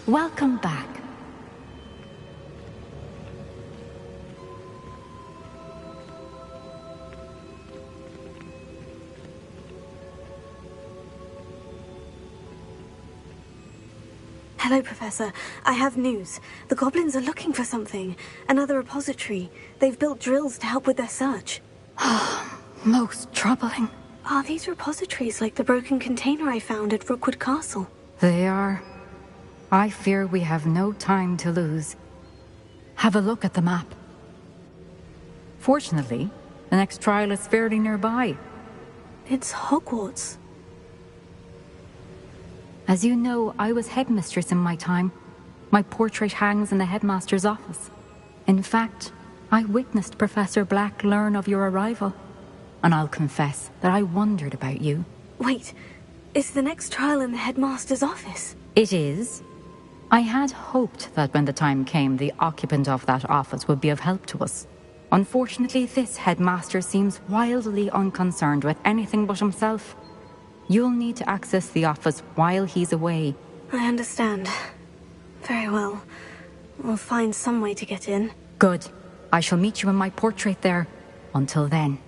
Welcome back. Hello, Professor. I have news. The goblins are looking for something. Another repository. They've built drills to help with their search. Most troubling. Are these repositories like the broken container I found at Rookwood Castle? They are. I fear we have no time to lose. Have a look at the map. Fortunately, the next trial is fairly nearby. It's Hogwarts. As you know, I was headmistress in my time. My portrait hangs in the headmaster's office. In fact, I witnessed Professor Black learn of your arrival. And I'll confess that I wondered about you. Wait, is the next trial in the headmaster's office? It is. I had hoped that when the time came, the occupant of that office would be of help to us. Unfortunately, this headmaster seems wildly unconcerned with anything but himself. You'll need to access the office while he's away. I understand. Very well. We'll find some way to get in. Good. I shall meet you in my portrait there. Until then.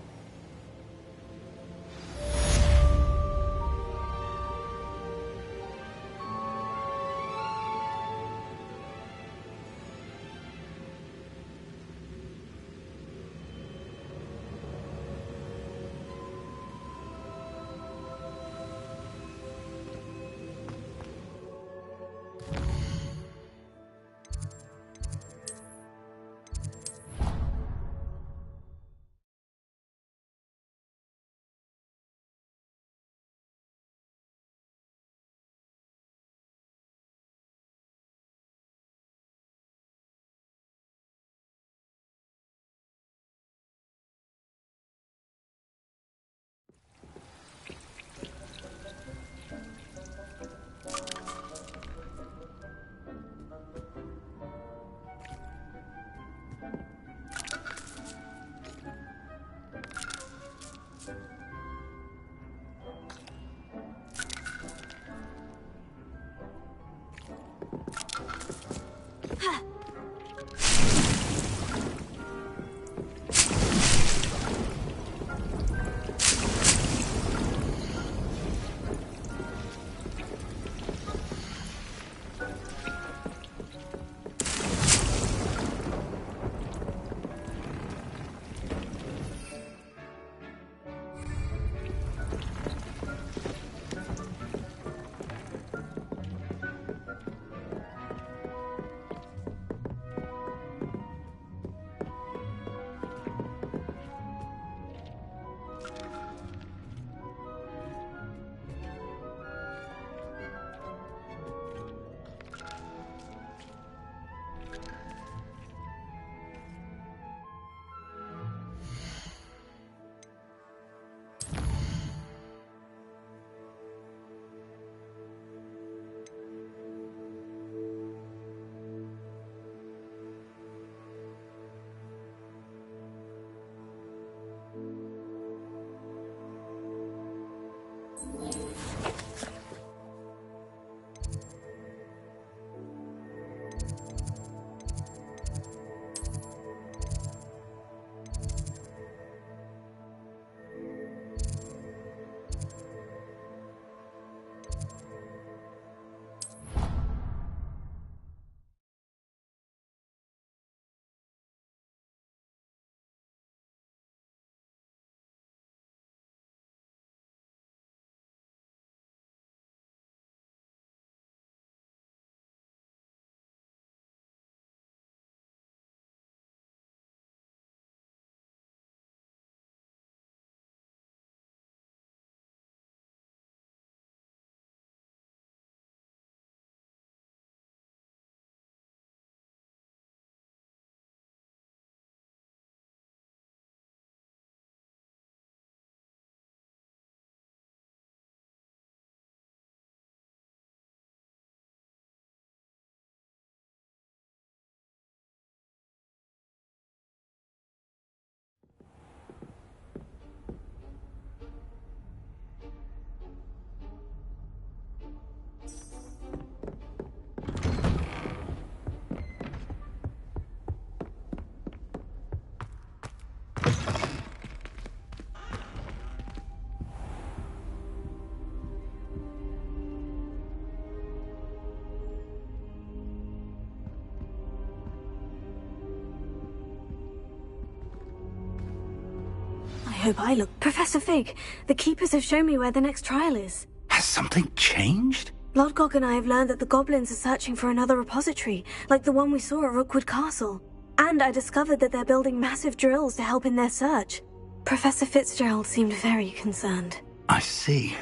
hope I look. Professor Fig, the Keepers have shown me where the next trial is. Has something changed? Lodgok and I have learned that the goblins are searching for another repository, like the one we saw at Rookwood Castle. And I discovered that they're building massive drills to help in their search. Professor Fitzgerald seemed very concerned. I see.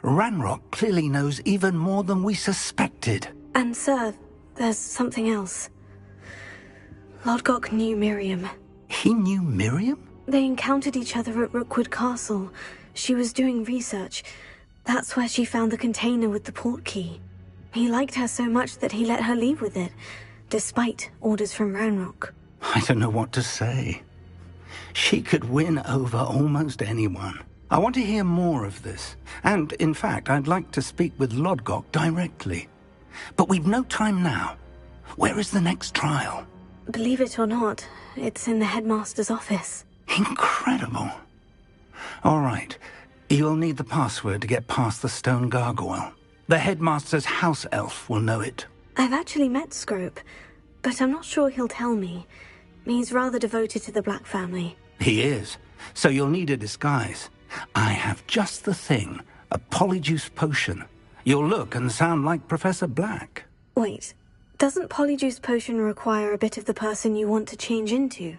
Ranrock clearly knows even more than we suspected. And sir, there's something else. Lodgok knew Miriam. He knew Miriam? They encountered each other at Rookwood Castle. She was doing research. That's where she found the container with the port key. He liked her so much that he let her leave with it, despite orders from Ranrock. I don't know what to say. She could win over almost anyone. I want to hear more of this. And, in fact, I'd like to speak with Lodgok directly. But we've no time now. Where is the next trial? Believe it or not, it's in the headmaster's office. Incredible. All right. You'll need the password to get past the stone gargoyle. The headmaster's house elf will know it. I've actually met Scrope, but I'm not sure he'll tell me. He's rather devoted to the Black family. He is. So you'll need a disguise. I have just the thing. A polyjuice potion. You'll look and sound like Professor Black. Wait, doesn't polyjuice potion require a bit of the person you want to change into?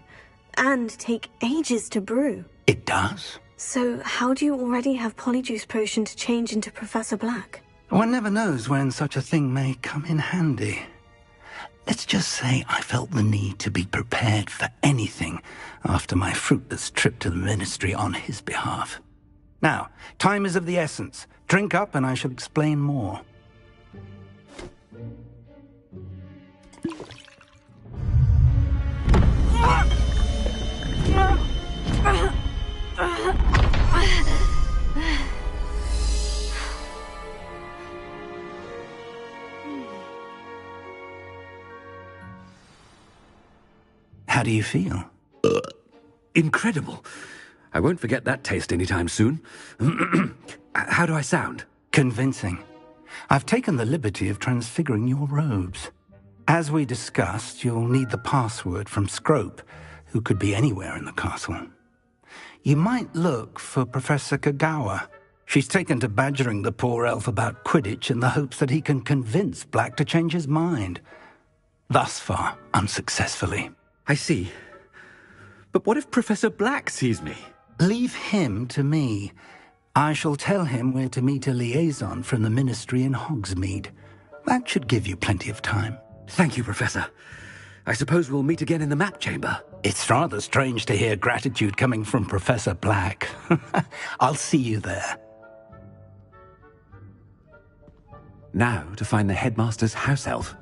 And take ages to brew? It does. So how do you already have polyjuice potion to change into Professor Black? One never knows when such a thing may come in handy. Let's just say I felt the need to be prepared for anything after my fruitless trip to the Ministry on his behalf. Now, time is of the essence. Drink up and I shall explain more. How do you feel? Incredible. I won't forget that taste anytime soon. How do I sound? Convincing. I've taken the liberty of transfiguring your robes. As we discussed, you'll need the password from Scrope, who could be anywhere in the castle. You might look for Professor Kagawa. She's taken to badgering the poor elf about Quidditch in the hopes that he can convince Black to change his mind. Thus far, unsuccessfully. I see. But what if Professor Black sees me? Leave him to me. I shall tell him where to meet a liaison from the Ministry in Hogsmeade. That should give you plenty of time. Thank you, Professor. I suppose we'll meet again in the map chamber. It's rather strange to hear gratitude coming from Professor Black. I'll see you there. Now to find the headmaster's house elf.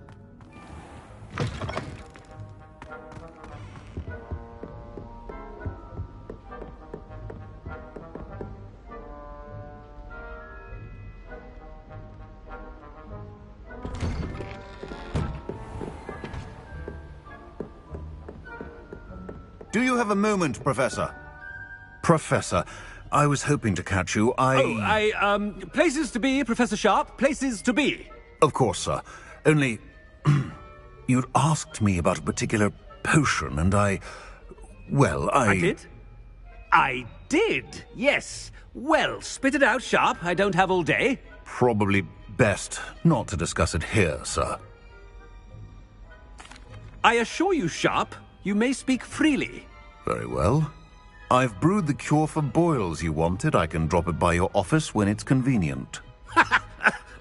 Do you have a moment, Professor? Professor, I was hoping to catch you. Places to be, Professor Sharp. Places to be. Of course, sir. Only, you'd asked me about a particular potion, and I did? I did, yes. Well, spit it out, Sharp. I don't have all day. Probably best not to discuss it here, sir. I assure you, Sharp, you may speak freely. Very well. I've brewed the cure for boils you wanted. I can drop it by your office when it's convenient.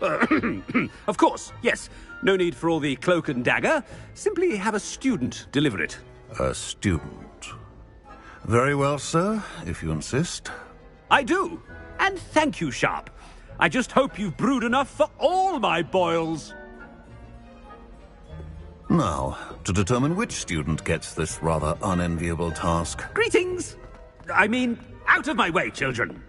Of course, yes. No need for all the cloak and dagger. Simply have a student deliver it. A student. Very well, sir, if you insist. I do. And thank you, Sharp. I just hope you've brewed enough for all my boils. Now, to determine which student gets this rather unenviable task. Greetings! I mean, out of my way, children!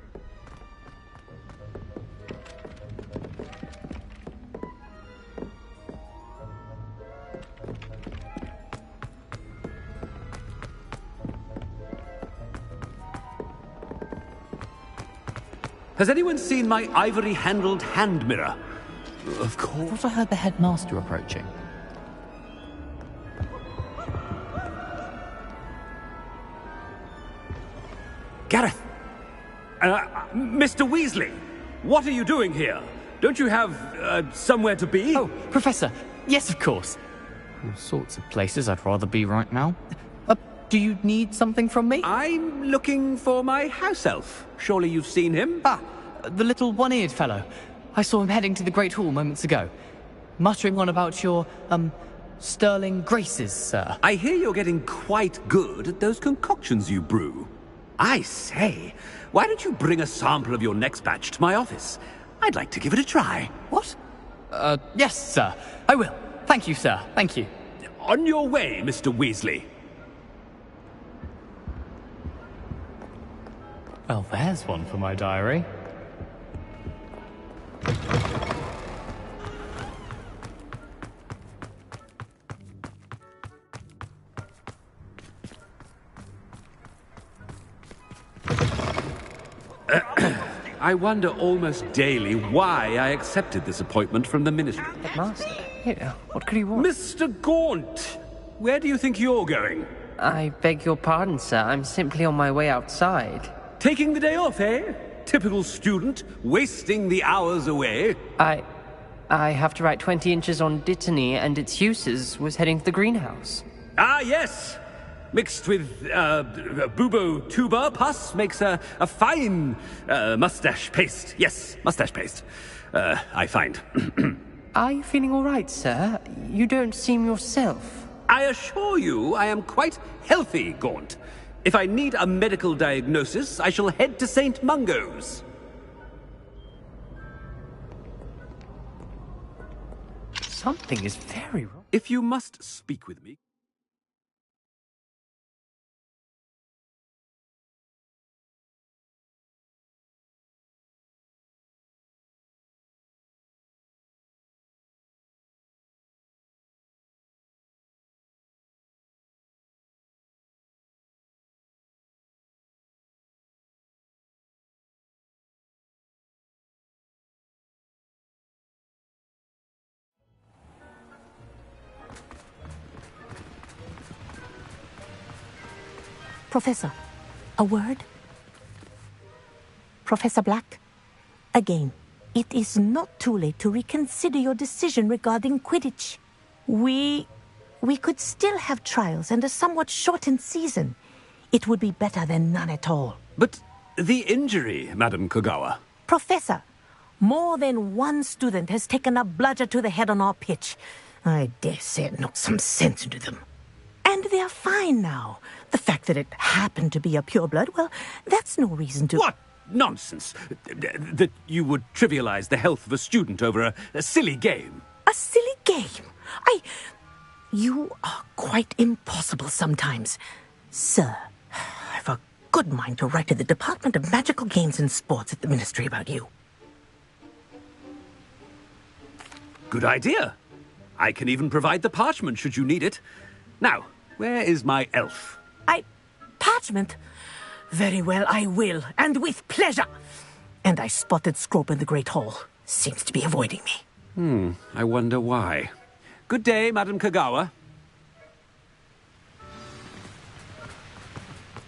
Has anyone seen my ivory-handled hand mirror? Of course. I thought I heard the headmaster approaching. Gareth! Mr. Weasley! What are you doing here? Don't you have, somewhere to be? Oh, Professor. Yes, of course. All sorts of places I'd rather be right now. Do you need something from me? I'm looking for my house elf. Surely you've seen him? Ah, the little one-eared fellow. I saw him heading to the Great Hall moments ago. Muttering on about your, sterling graces, sir. I hear you're getting quite good at those concoctions you brew. I say, why don't you bring a sample of your next batch to my office? I'd like to give it a try. What? Yes, sir. I will. Thank you, sir. Thank you. On your way, Mr. Weasley. Well, there's one for my diary. I wonder almost daily why I accepted this appointment from the Ministry. Master? Yeah, what could he want? Mr. Gaunt! Where do you think you're going? I beg your pardon, sir. I'm simply on my way outside. Taking the day off, eh? Typical student, wasting the hours away. I have to write 20 inches on Dittany and its uses. Was heading to the greenhouse. Ah, yes! Mixed with, bubo tuber pus makes a fine, mustache paste. Yes, mustache paste. I find. Are you feeling all right, sir? You don't seem yourself. I assure you I am quite healthy, Gaunt. If I need a medical diagnosis, I shall head to St. Mungo's. Something is very wrong. If you must speak with me... Professor, a word? Professor Black, again, it is not too late to reconsider your decision regarding Quidditch. We could still have trials and a somewhat shortened season. It would be better than none at all. But the injury, Madam Kogawa. Professor, more than one student has taken a bludger to the head on our pitch. I dare say it knocked some sense into them. And they're fine now. The fact that it happened to be a pureblood, well, that's no reason to... What nonsense! That you would trivialize the health of a student over a silly game. A silly game? You are quite impossible sometimes. Sir, I've a good mind to write to the Department of Magical Games and Sports at the Ministry about you. Good idea. I can even provide the parchment should you need it. Now, where is my elf? Parchment? Very well, I will, and with pleasure. And I spotted Scrope in the Great Hall. Seems to be avoiding me. I wonder why. Good day, Madam Kogawa.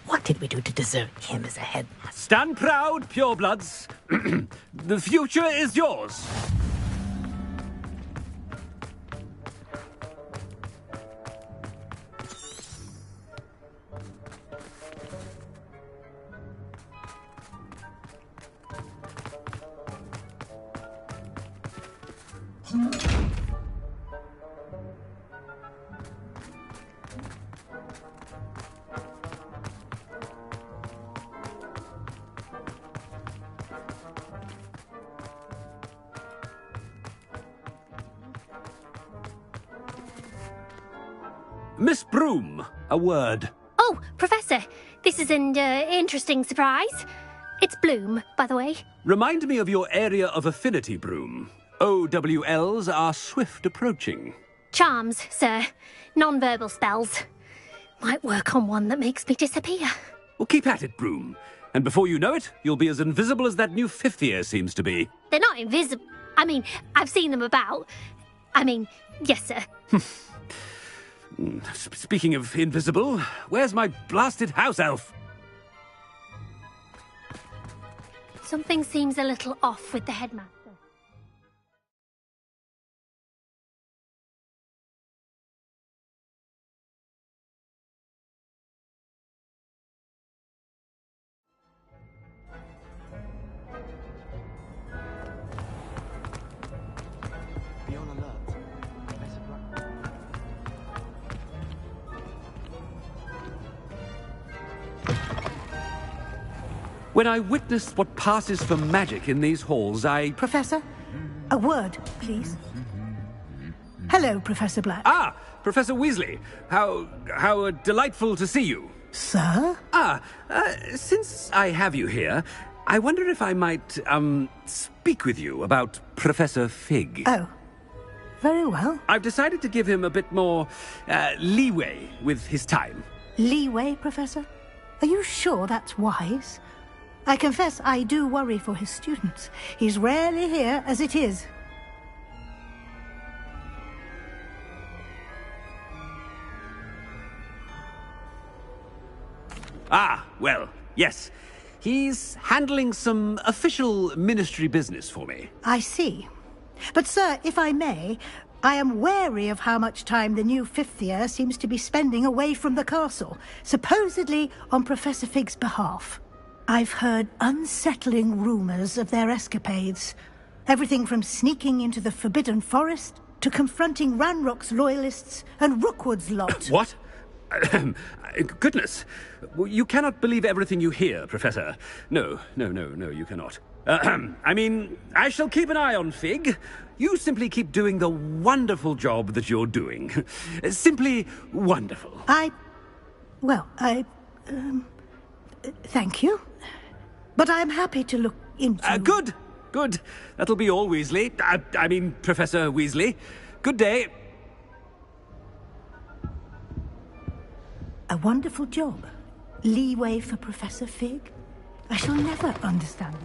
What did we do to deserve him as a headmaster? Stand proud, purebloods. The future is yours. Miss Broom, a word. Oh, Professor, this is an interesting surprise. It's Bloom, by the way. Remind me of your area of affinity, Broom. OWLs are swift approaching. Charms, sir. Non-verbal spells. Might work on one that makes me disappear. Well, keep at it, Broom. And before you know it, you'll be as invisible as that new fifth year seems to be. They're not invisible. I mean, I've seen them about. Yes, sir. Speaking of invisible, where's my blasted house elf? Something seems a little off with the headmaster. Be on alert. Professor Black. When I witness what passes for magic in these halls, Professor, a word, please. Hello, Professor Black. Ah, Professor Weasley. How delightful to see you. Sir? Since I have you here, I wonder if I might, speak with you about Professor Fig. Oh, very well. I've decided to give him a bit more, leeway with his time. Leeway, Professor? Are you sure that's wise? I confess I do worry for his students. He's rarely here as it is. Ah, well, yes. He's handling some official ministry business for me. I see. But, sir, if I may, I am wary of how much time the new fifth year seems to be spending away from the castle, supposedly on Professor Fig's behalf. I've heard unsettling rumours of their escapades. Everything from sneaking into the Forbidden Forest to confronting Ranrock's loyalists and Rookwood's lot. What? Goodness. You cannot believe everything you hear, Professor. No, you cannot. I mean, I shall keep an eye on Fig. You simply keep doing the wonderful job that you're doing. Simply wonderful. Thank you. But I'm happy to look into... Good. That'll be all, Weasley. I mean, Professor Weasley. Good day. A wonderful job. Leeway for Professor Fig. I shall never understand it.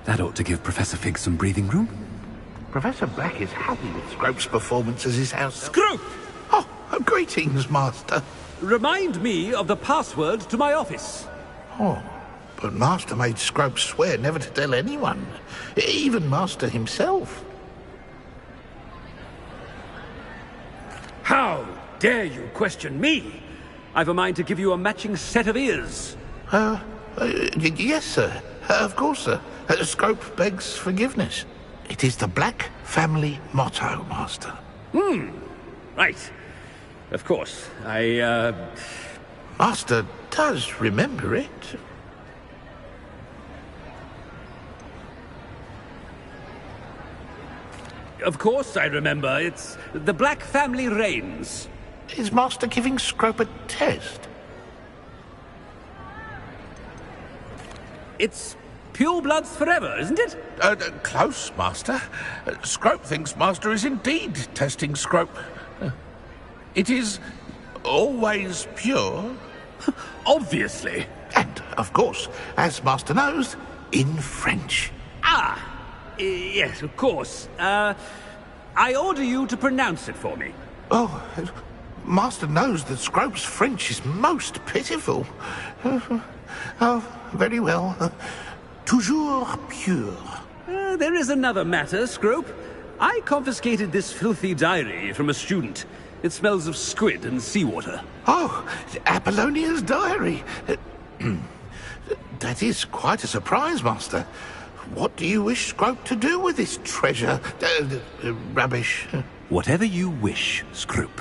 That ought to give Professor Fig some breathing room. Professor Black is happy with Scrope's performance as his house... Scrope! Oh, greetings, Master. Remind me of the password to my office. Oh, but Master made Scrope swear never to tell anyone. Even Master himself. How dare you question me? I've a mind to give you a matching set of ears. Yes, sir. Of course, sir. Scrope begs forgiveness. It is the Black family motto, Master. Right. Of course. Master does remember it. Of course I remember. It's the Black family reigns. Is Master giving Scrope a test? It's pure bloods forever, isn't it? Close, Master. Scrope thinks Master is indeed testing Scrope. It is always pure. Obviously. And, of course, as Master knows, in French. Yes, of course. I order you to pronounce it for me. Oh, Master knows that Scrope's French is most pitiful. Oh, very well. Toujours pure. There is another matter, Scrope. I confiscated this filthy diary from a student. It smells of squid and seawater. Oh, Apollonia's diary. That is quite a surprise, Master. What do you wish Scrope to do with this treasure? Rubbish. Whatever you wish, Scrope.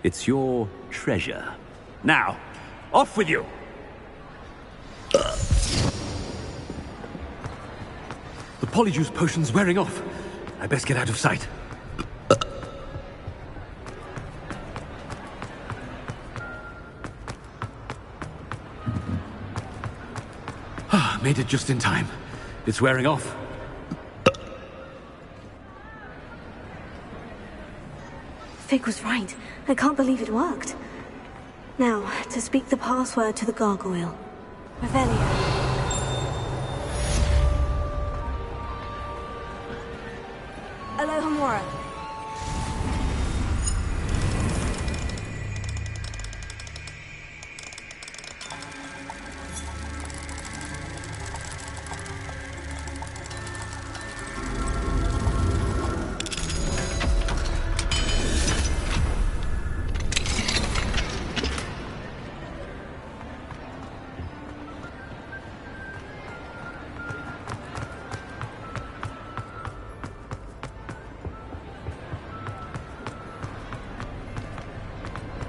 It's your treasure. Now, off with you. The polyjuice potion's wearing off. I best get out of sight. Made it just in time. It's wearing off. Fig was right. I can't believe it worked. Now, to speak the password to the gargoyle. Revelio. Alohomora.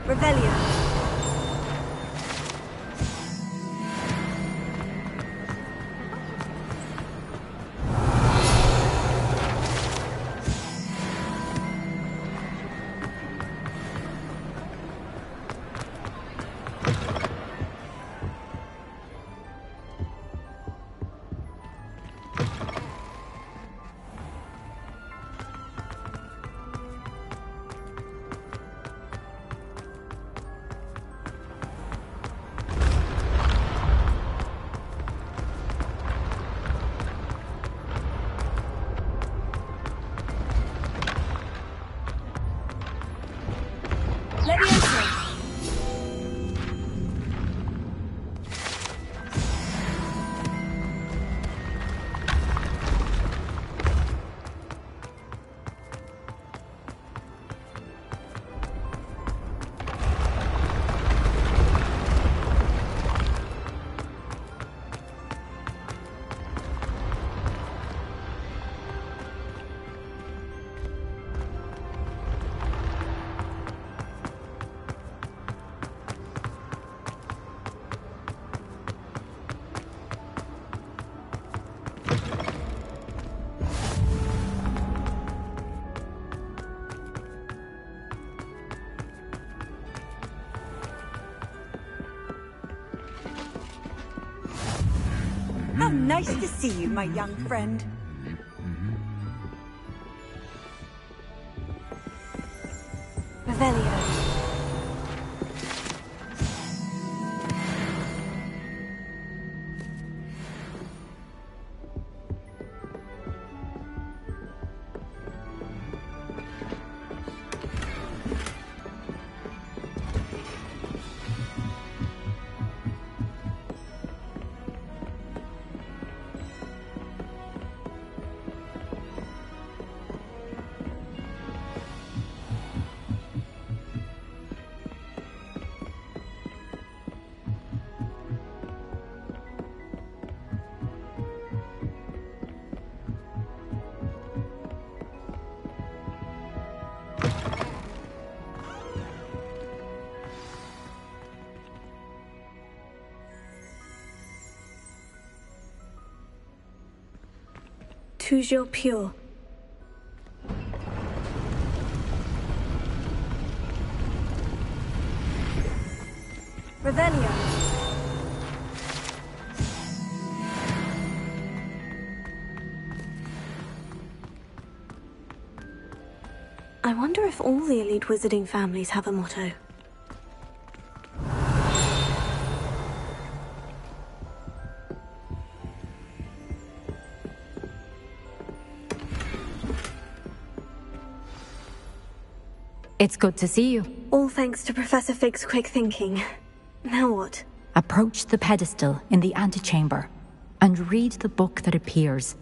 Revelio. How nice to see you, my young friend. Revelio. Toujours pure. Revelio. I wonder if all the elite wizarding families have a motto. It's good to see you. All thanks to Professor Fig's quick thinking. Now what? Approach the pedestal in the antechamber and read the book that appears.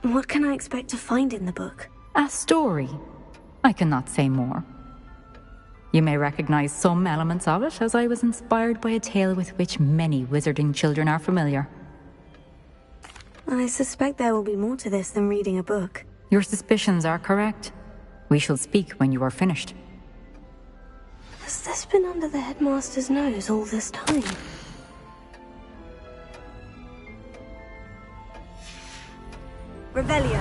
What can I expect to find in the book? A story. I cannot say more. You may recognize some elements of it, as I was inspired by a tale with which many wizarding children are familiar. I suspect there will be more to this than reading a book. Your suspicions are correct. We shall speak when you are finished. Has this been under the headmaster's nose all this time? Revelio.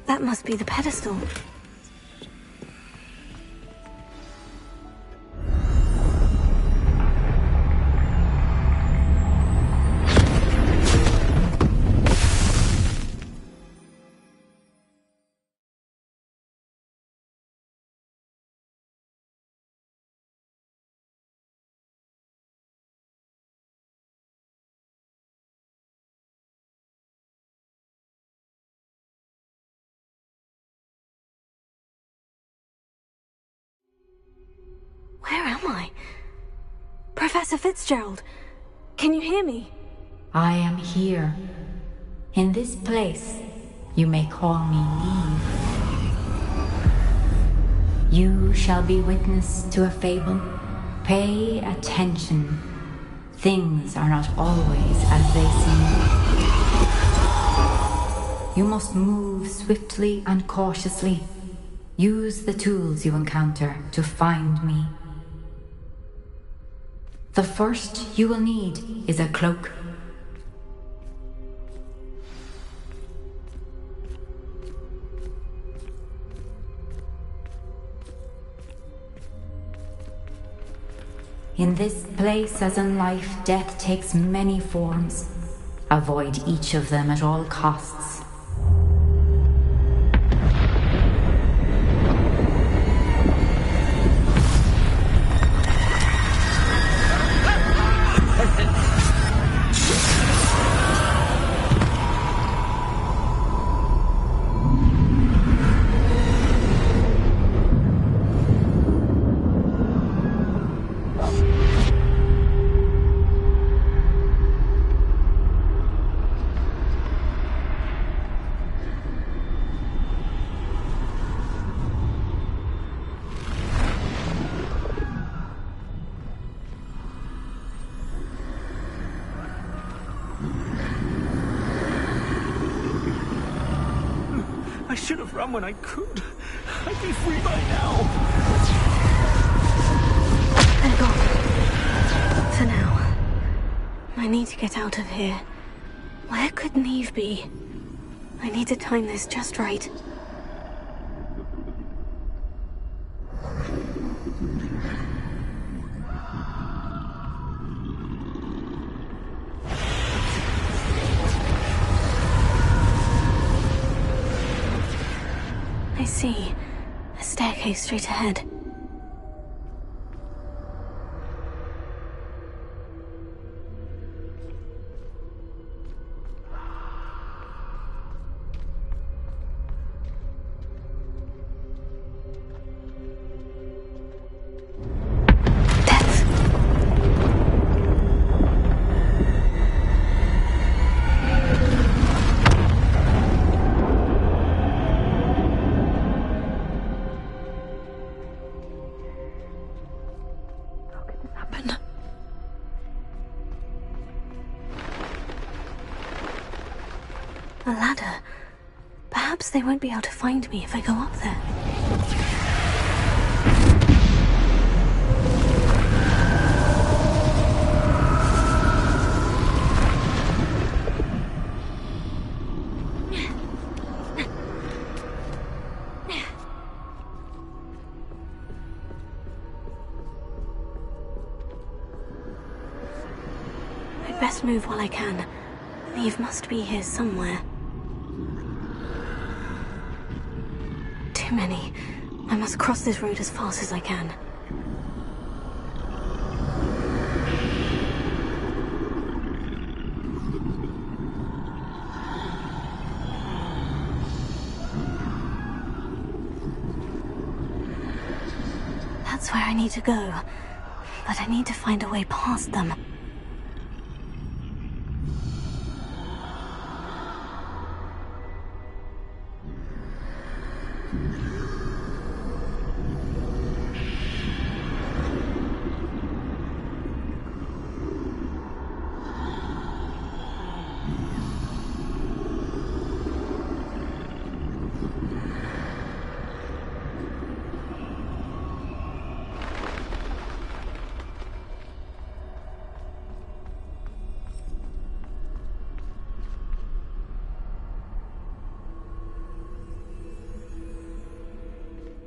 That must be the pedestal. Where am I? Professor Fitzgerald, can you hear me? I am here, in this place, You may call me Eve. You shall be witness to a fable. Pay attention. Things are not always as they seem. You must move swiftly and cautiously. Use the tools you encounter to find me. The first you will need is a cloak. In this place, as in life, death takes many forms. Avoid each of them at all costs. I should have run when I could. I'd be free by now. They're gone. For now. I need to get out of here. Where could Neve be? I need to time this just right. I see. A staircase straight ahead. A ladder. Perhaps they won't be able to find me if I go up there. I'd best move while I can. Neve must be here somewhere. Too many. I must cross this road as fast as I can. That's where I need to go. But I need to find a way past them.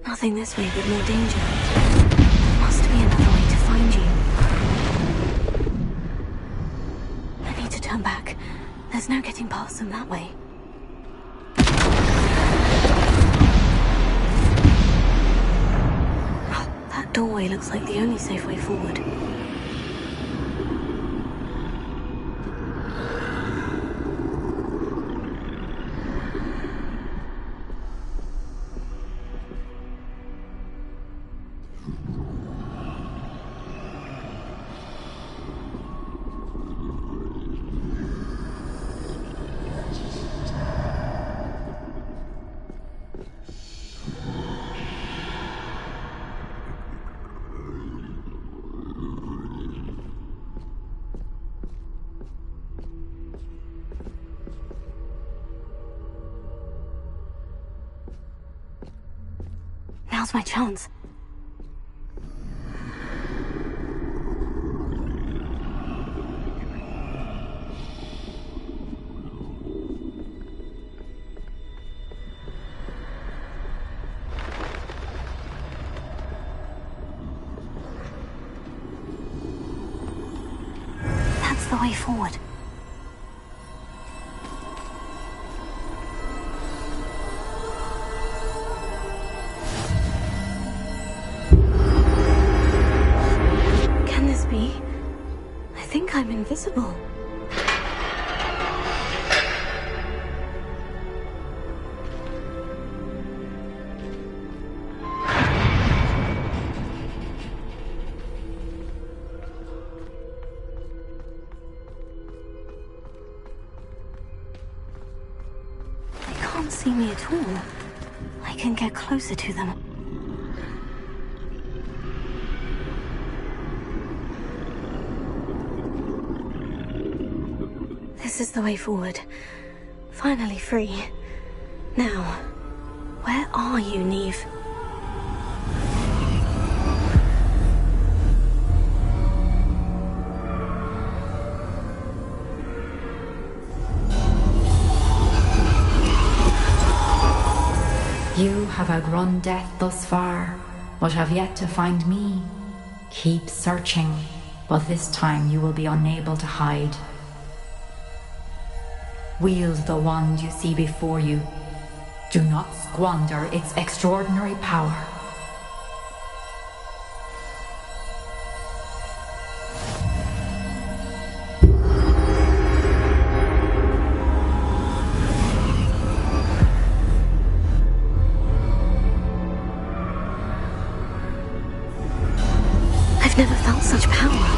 Nothing this way but more danger. There must be another way to find you. I need to turn back. There's no getting past them that way. That doorway looks like the only safe way forward. Now's my chance. That's the way forward. Can this be? I think I'm invisible. See me at all. I can get closer to them. This is the way forward. Finally free. Now, where are you, Neve? You have outrun death thus far, but have yet to find me. Keep searching, but this time you will be unable to hide. Wield the wand you see before you. Do not squander its extraordinary power. I've never felt such power.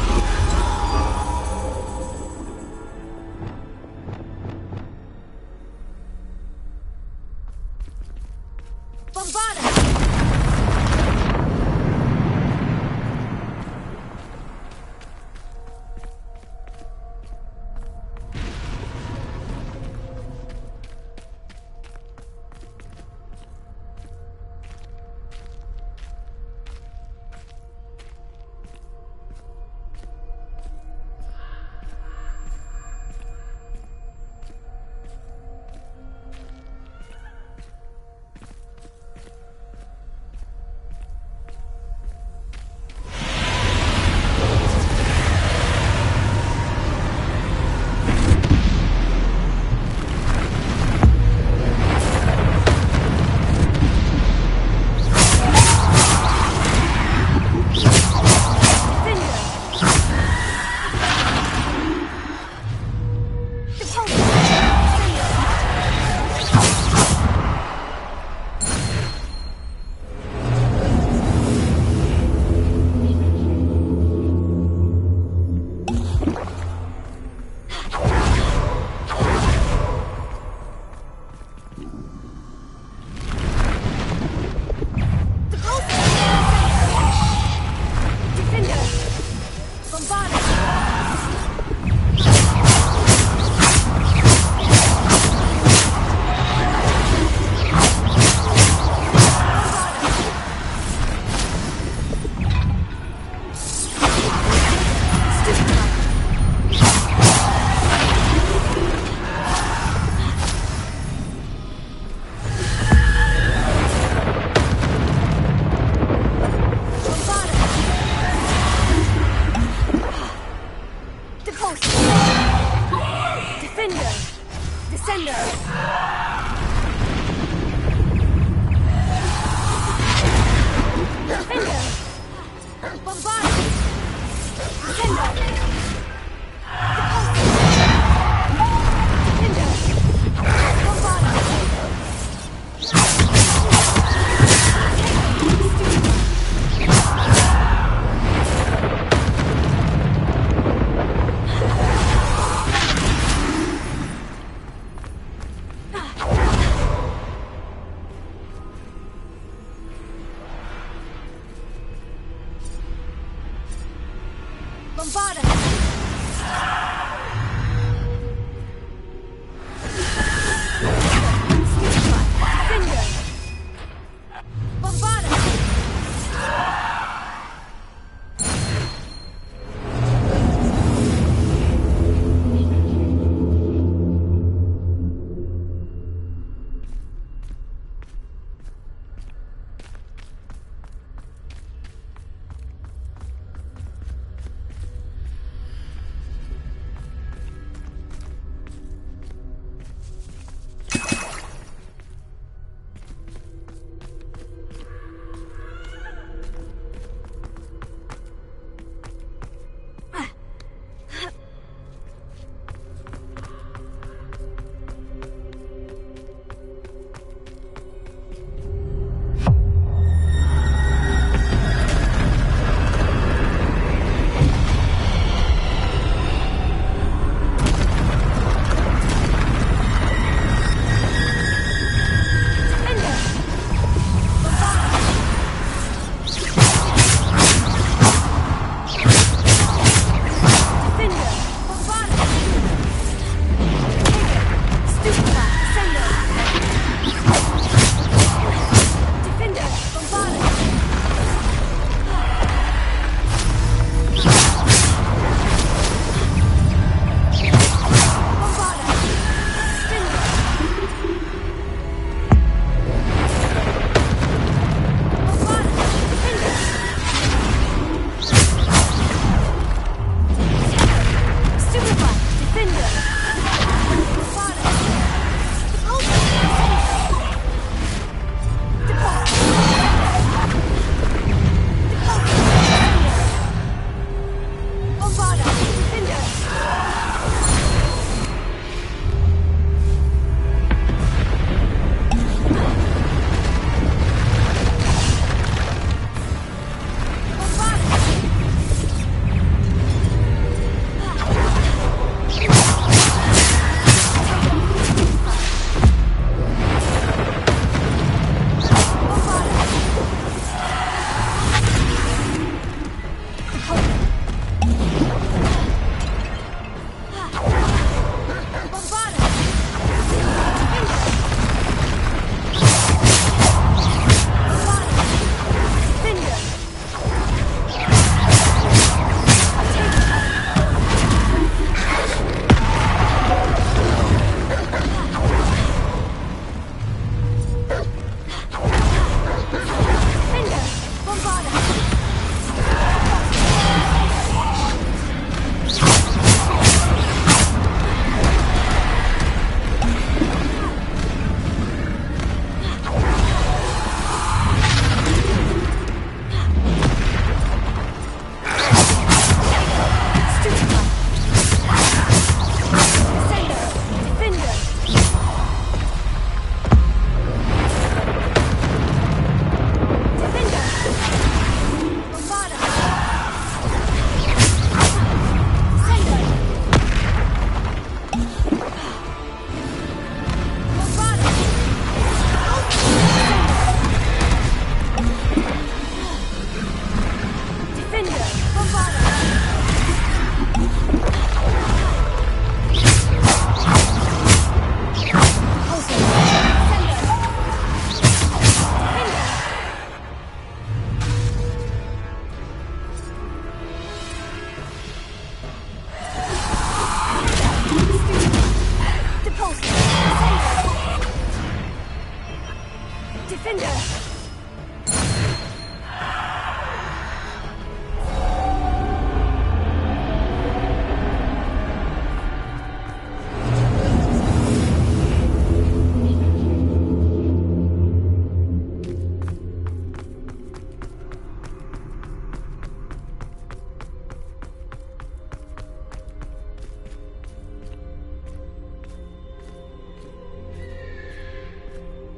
Cinder!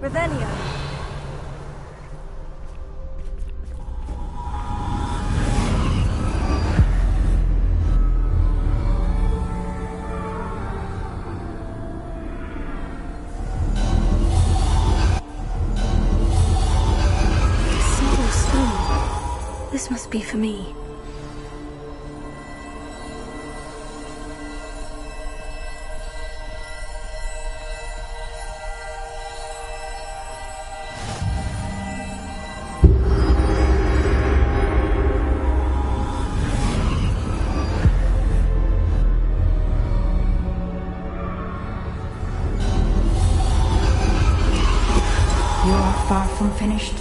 Revelio. Single stone. This must be for me. Far from finished.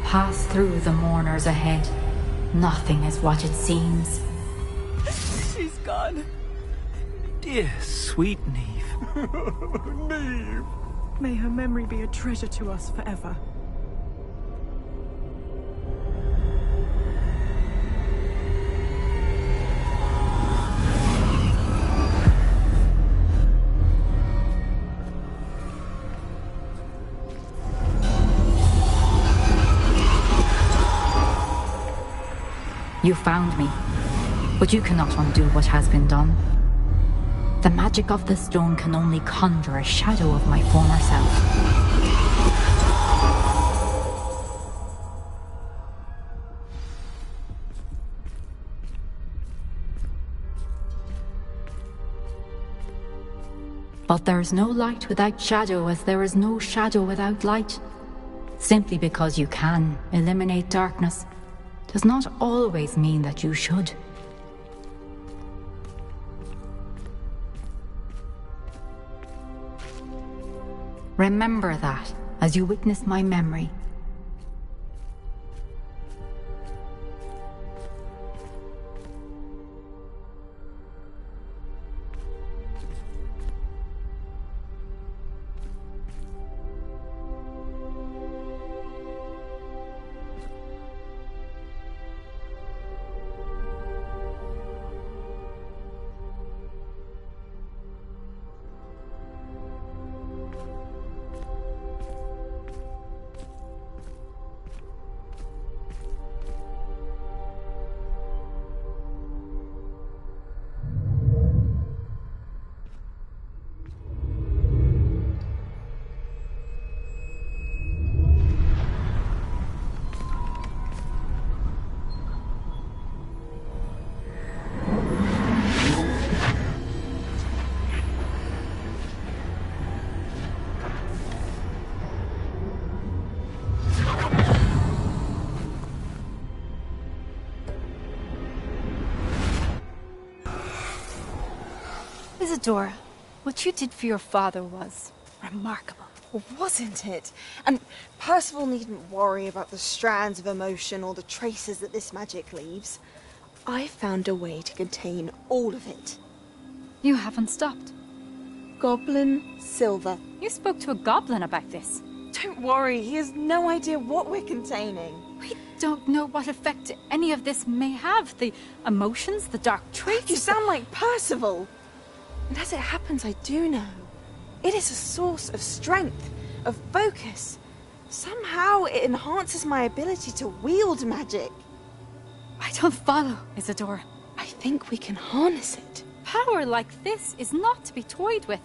Pass through the mourners ahead. Nothing is what it seems. She's gone. Dear, sweet Neve. Neve. May her memory be a treasure to us forever. You found me, but you cannot undo what has been done. The magic of the stone can only conjure a shadow of my former self. But there is no light without shadow, as there is no shadow without light. Simply because you can eliminate darkness does not always mean that you should. Remember that as you witness my memory. Isadora, what you did for your father was remarkable. Well, wasn't it? And Percival needn't worry about the strands of emotion or the traces that this magic leaves. I found a way to contain all of it. You haven't stopped. Goblin Silver. You spoke to a goblin about this. Don't worry, he has no idea what we're containing. We don't know what effect any of this may have. The emotions, the dark traits. You sound like Percival. And as it happens, I do know. It is a source of strength, of focus. Somehow it enhances my ability to wield magic. I don't follow, Isadora. I think we can harness it. Power like this is not to be toyed with.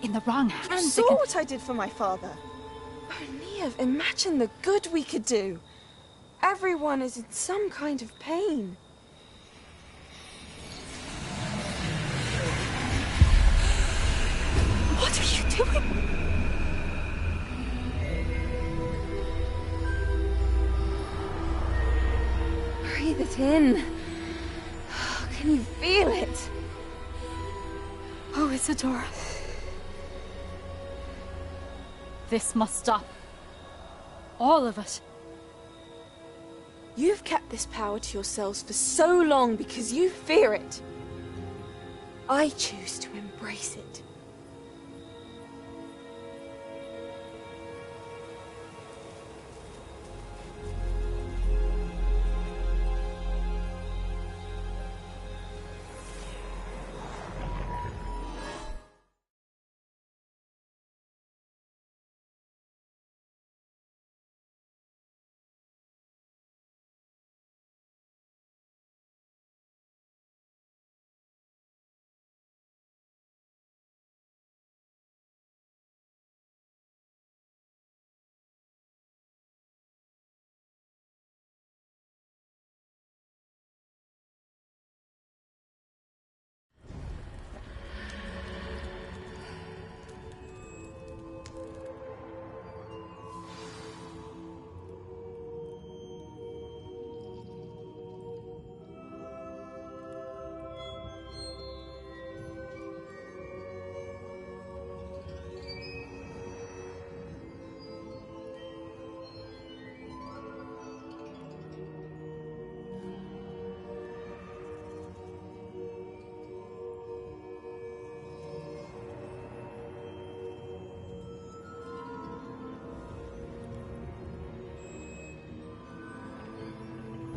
In the wrong hands, You saw what I did for my father. Oh, Neve, imagine the good we could do. Everyone is in some kind of pain. What are you doing? Breathe it in. Can you feel it? Oh, Isadora. This must stop. all of it. You've kept this power to yourselves for so long because you fear it. I choose to embrace it.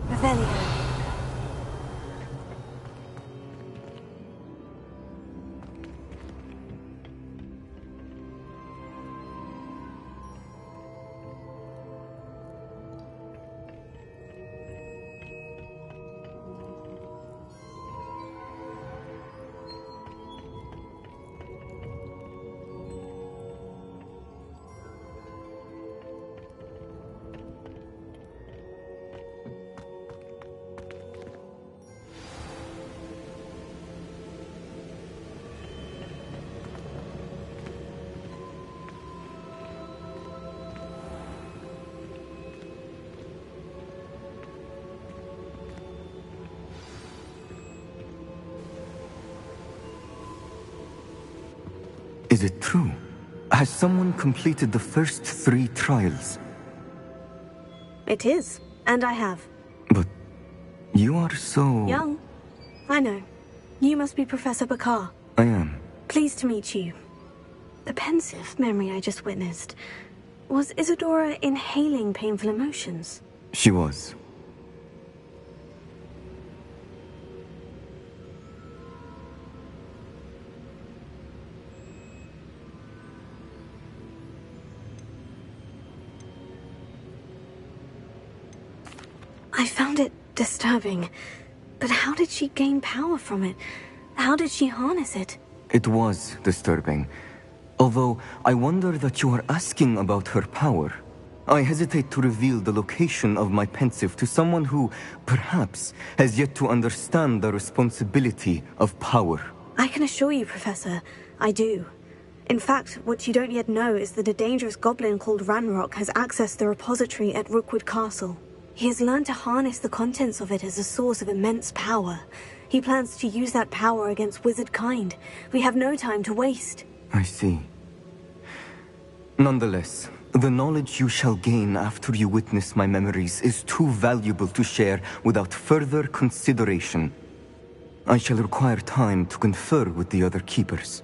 Revelio. Is it true? Has someone completed the first 3 trials? It is, and I have. But you are so... Young. I know. You must be Professor Bakar. I am. Pleased to meet you. The pensive memory I just witnessed. Was Isadora inhaling painful emotions? She was. I found it disturbing. But how did she gain power from it? How did she harness it? It was disturbing. Although, I wonder that you are asking about her power. I hesitate to reveal the location of my pensive to someone who, perhaps, has yet to understand the responsibility of power. I can assure you, Professor, I do. In fact, what you don't yet know is that a dangerous goblin called Ranrock has accessed the repository at Rookwood Castle. He has learned to harness the contents of it as a source of immense power. He plans to use that power against wizard kind. We have no time to waste. I see. Nonetheless, the knowledge you shall gain after you witness my memories is too valuable to share without further consideration. I shall require time to confer with the other keepers.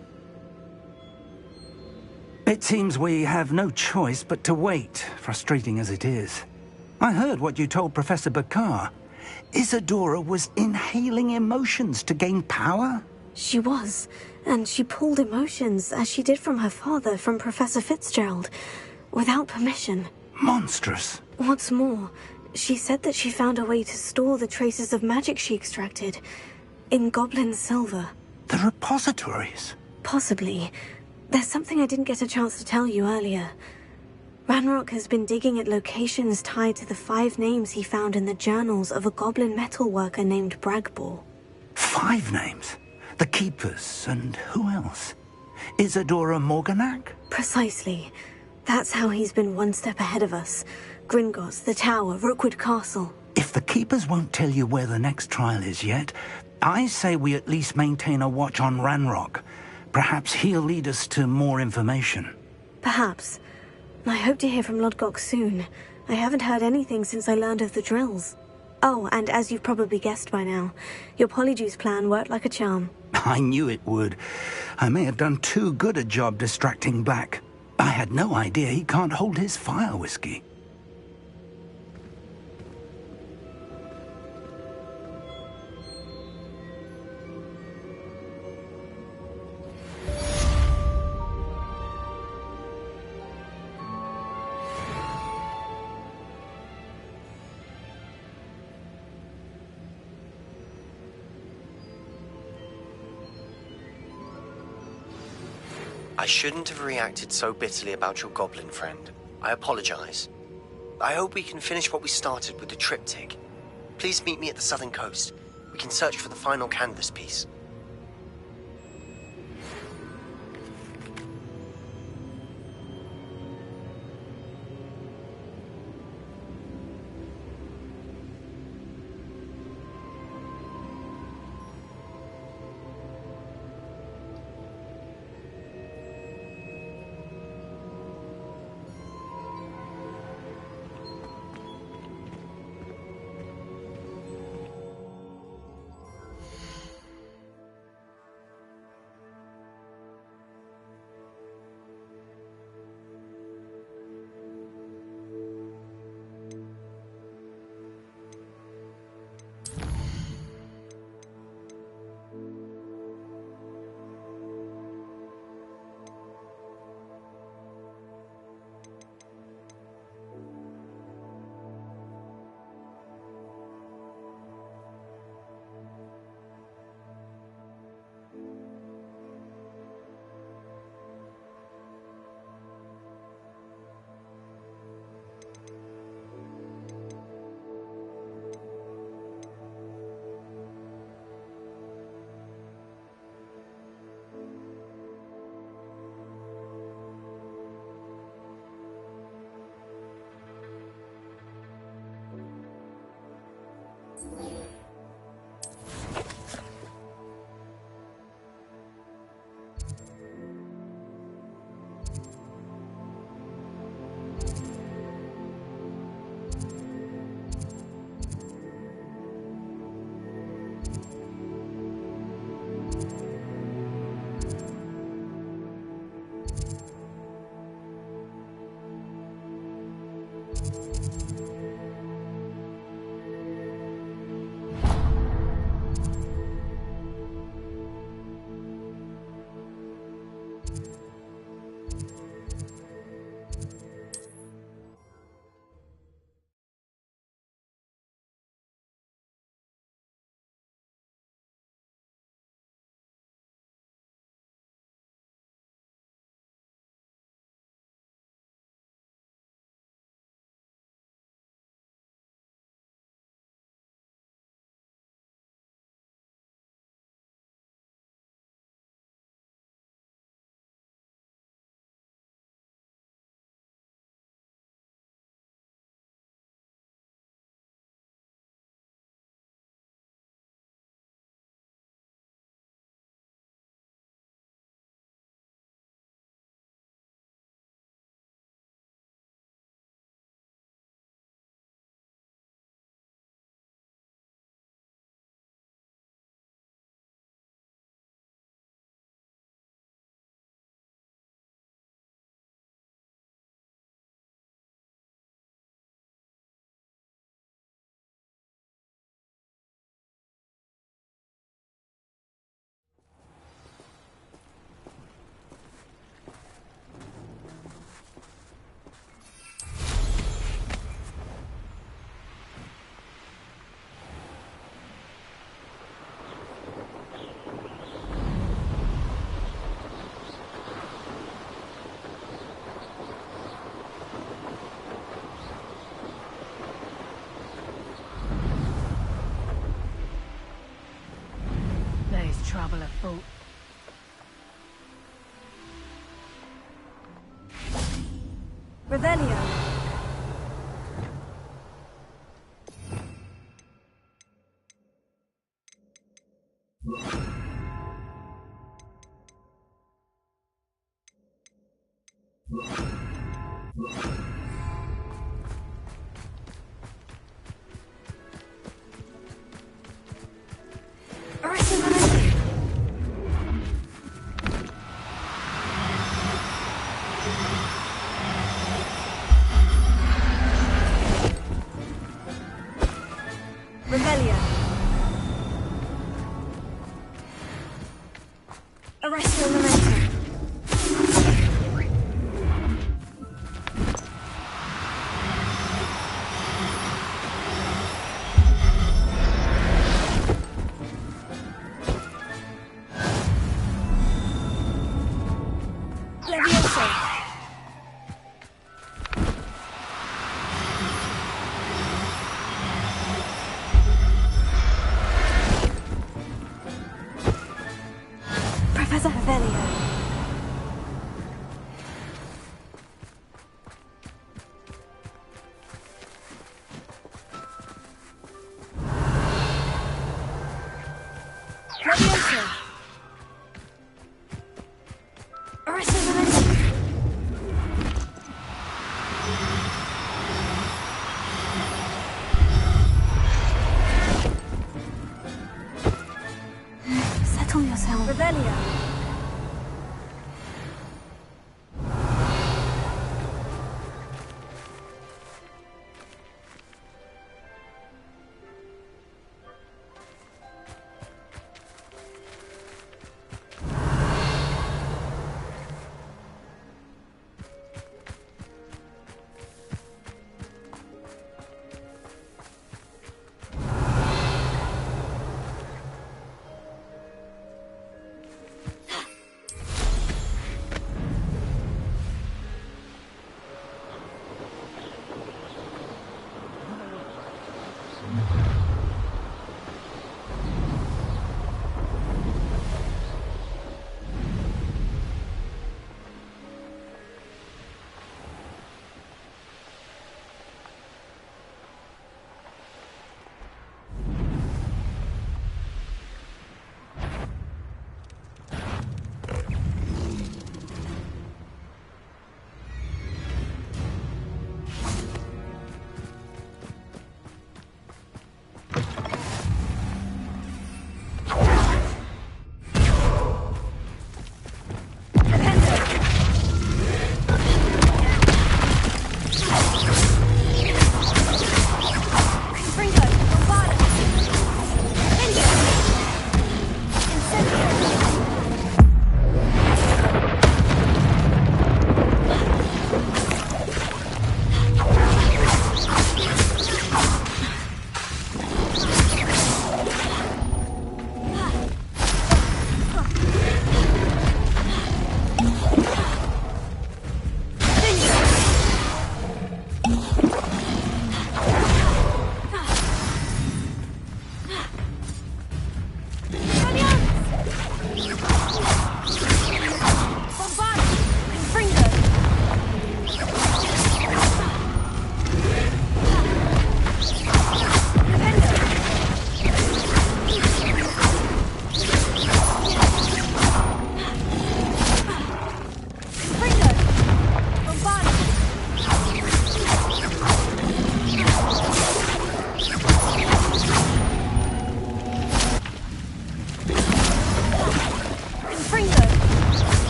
It seems we have no choice but to wait, frustrating as it is. I heard what you told Professor Bakar. Isadora was inhaling emotions to gain power? She was, and she pulled emotions, as she did from her father, from Professor Fitzgerald, without permission. Monstrous. What's more, she said that she found a way to store the traces of magic she extracted in goblin silver. The repositories? Possibly. There's something I didn't get a chance to tell you earlier. Ranrock has been digging at locations tied to the 5 names he found in the journals of a goblin metalworker named Bragbor. 5 names? The Keepers, and who else? Isadora Morganac? Precisely. That's how he's been one step ahead of us. Gringotts, the Tower, Rookwood Castle. If the Keepers won't tell you where the next trial is yet, I say we at least maintain a watch on Ranrock. Perhaps he'll lead us to more information. Perhaps. I hope to hear from Lodgok soon. I haven't heard anything since I learned of the drills. Oh, and as you've probably guessed by now, your polyjuice plan worked like a charm. I knew it would. I may have done too good a job distracting Black. I had no idea he can't hold his fire whiskey. I shouldn't have reacted so bitterly about your goblin friend. I apologize. I hope we can finish what we started with the triptych. Please meet me at the southern coast. We can search for the final canvas piece. Trouble afoot. Revelio. Revelio. Arresto Momentum. Levioso. Professor Revelio. Levioso. Arresto Momentum. Settle yourself. Revelio.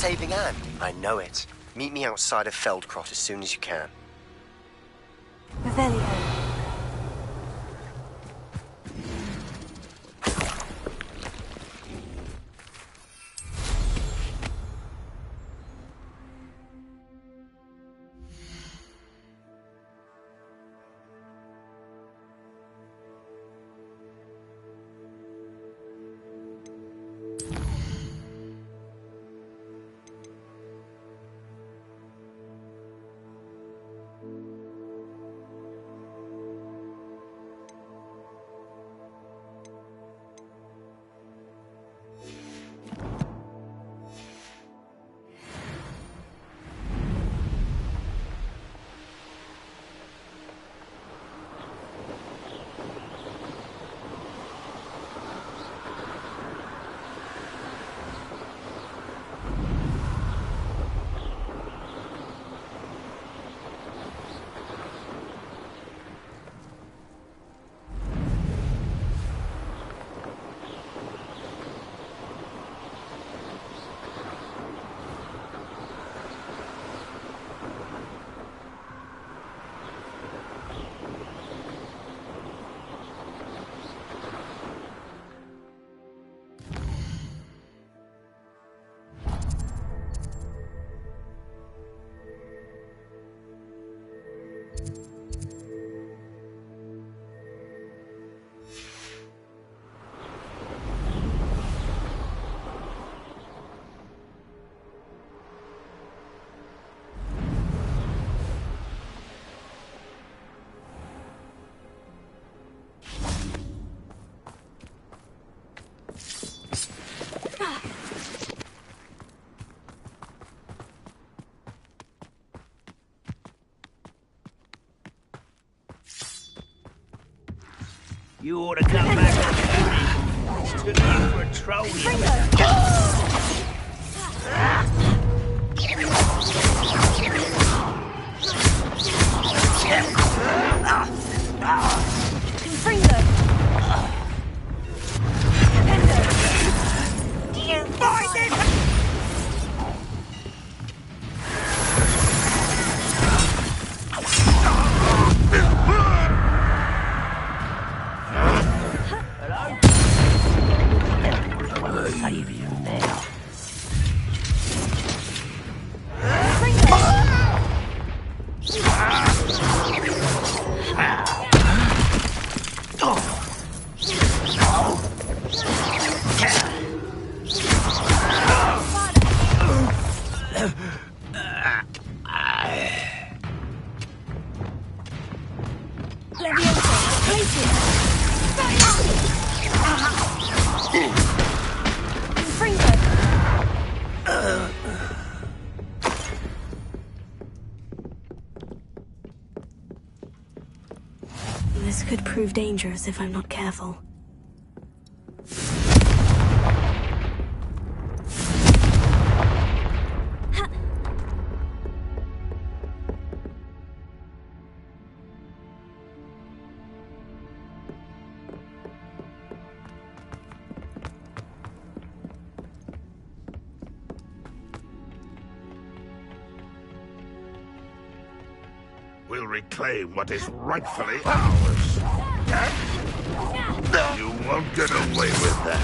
Saving Anne. I know it. Meet me outside of Feldcrot as soon as you can. Revelio. You ought to come back. Took you for a troll. This could prove dangerous if I'm not careful. We'll reclaim what is rightfully ours. You won't get away with that.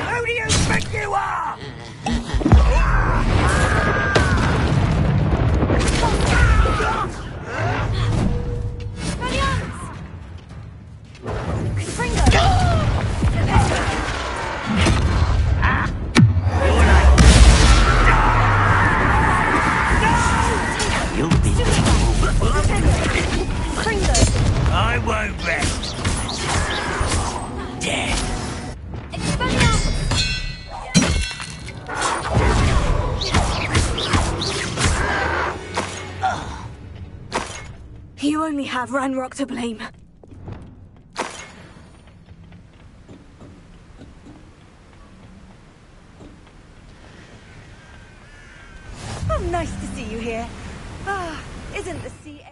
Who do you think you are? I won't rest. Dead. You only have Ranrock to blame. Oh, nice to see you here. Ah, isn't the sea air...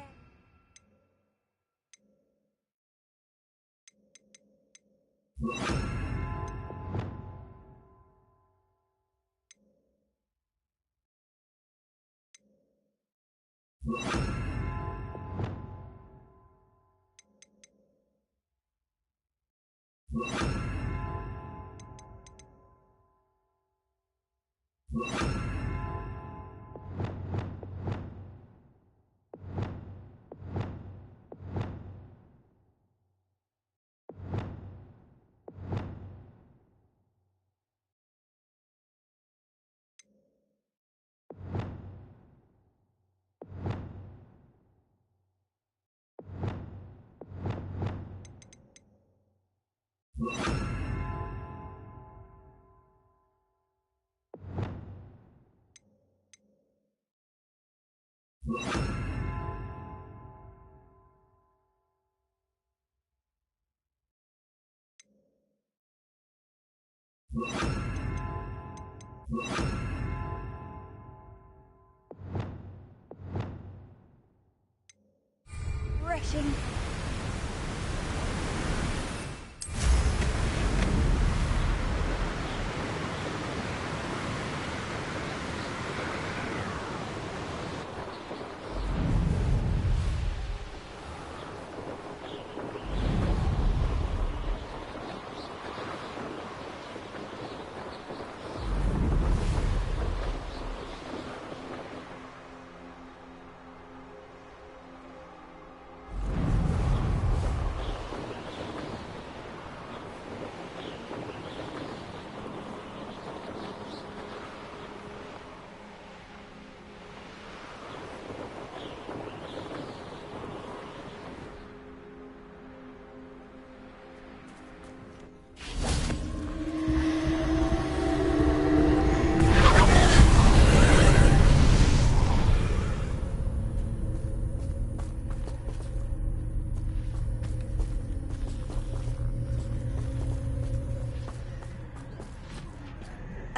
Rushing.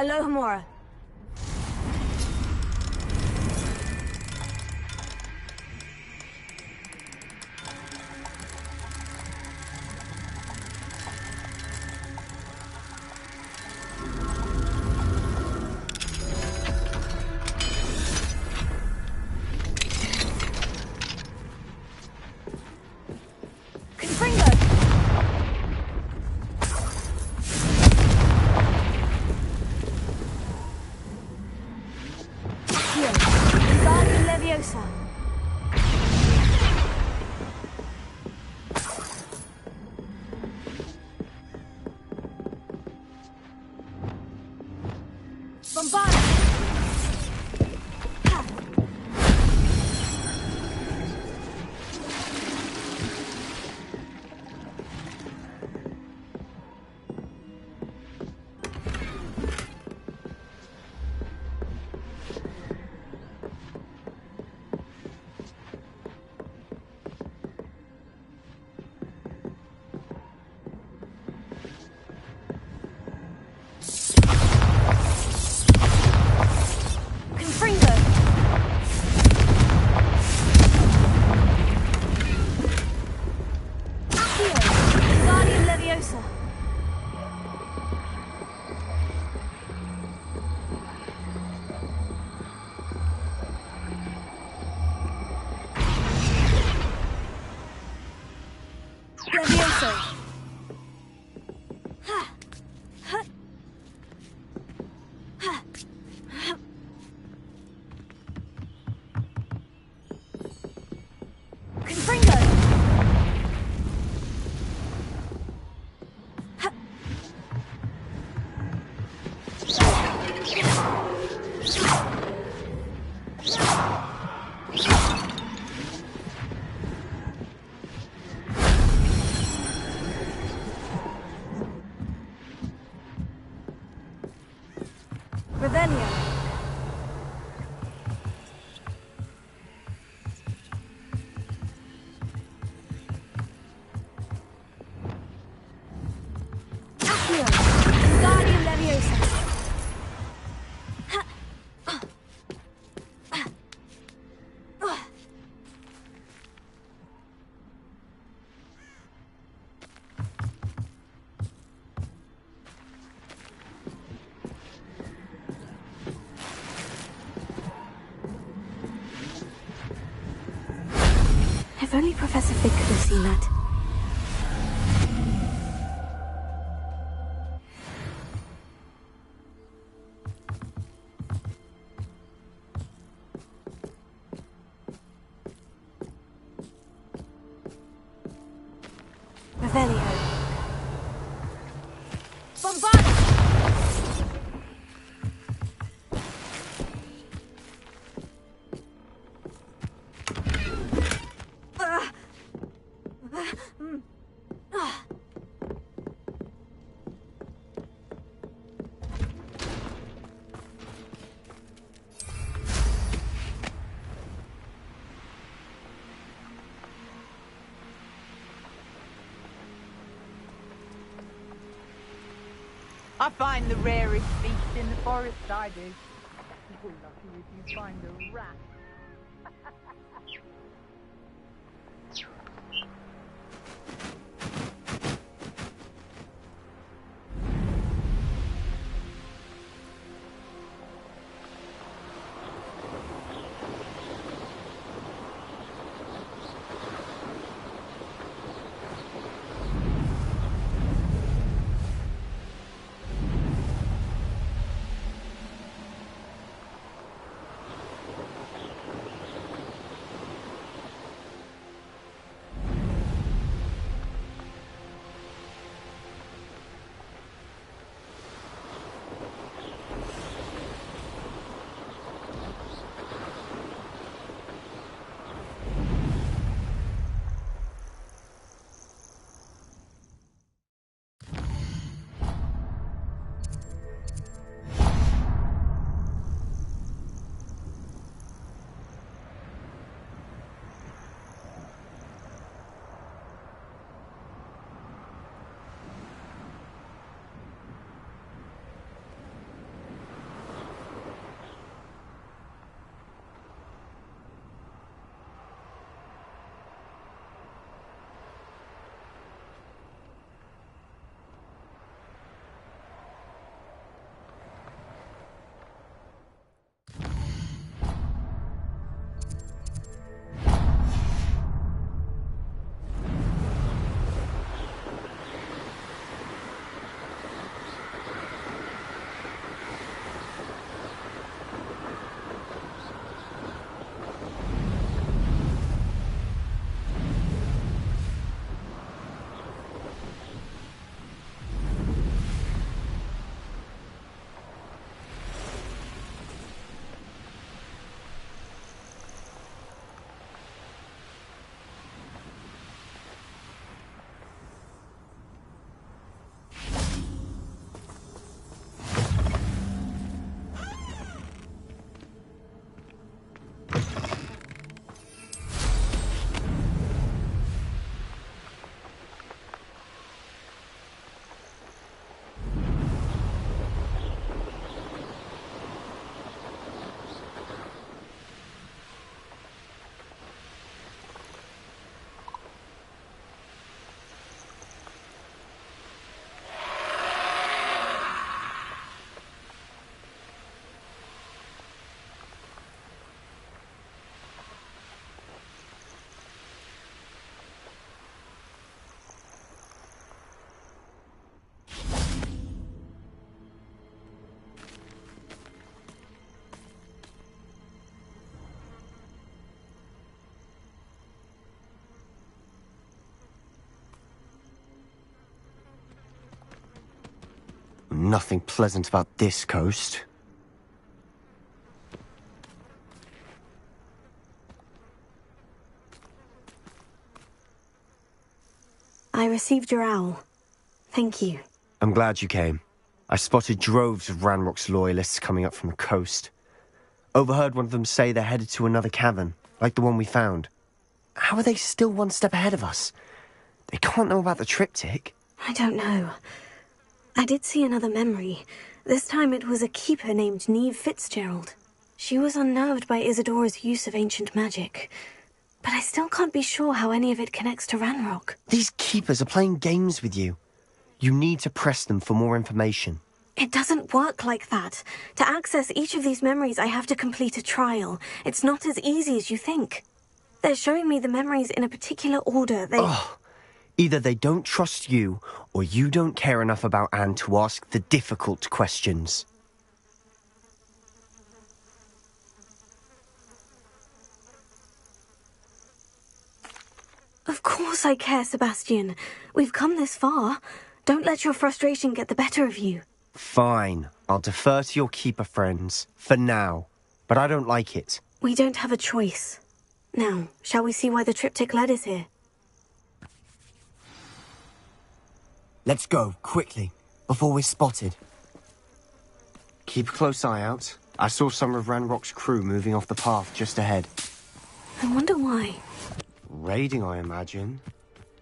Alohomora. If only Professor Fig could have seen that. Revelio. Bombardus! I find the rarest beast in the forest, I do. You're lucky if you find a rat. nothing pleasant about this coast. I received your owl. Thank you. I'm glad you came. I spotted droves of Ranrock's loyalists coming up from the coast. Overheard one of them say they're headed to another cavern, like the one we found. How are they still one step ahead of us? They can't know about the triptych. I don't know. I did see another memory. This time it was a keeper named Neve Fitzgerald. She was unnerved by Isadora's use of ancient magic. But I still can't be sure how any of it connects to Ranrock. These keepers are playing games with you. You need to press them for more information. It doesn't work like that. To access each of these memories, I have to complete a trial. It's not as easy as you think. They're showing me the memories in a particular order. Either they don't trust you, or you don't care enough about Anne to ask the difficult questions. Of course I care, Sebastian. We've come this far. Don't let your frustration get the better of you. Fine. I'll defer to your keeper friends, for now. But I don't like it. We don't have a choice. Now, shall we see why the triptych led us here? Let's go, quickly, before we're spotted. Keep a close eye out. I saw some of Ranrock's crew moving off the path just ahead. I wonder why. Raiding, I imagine.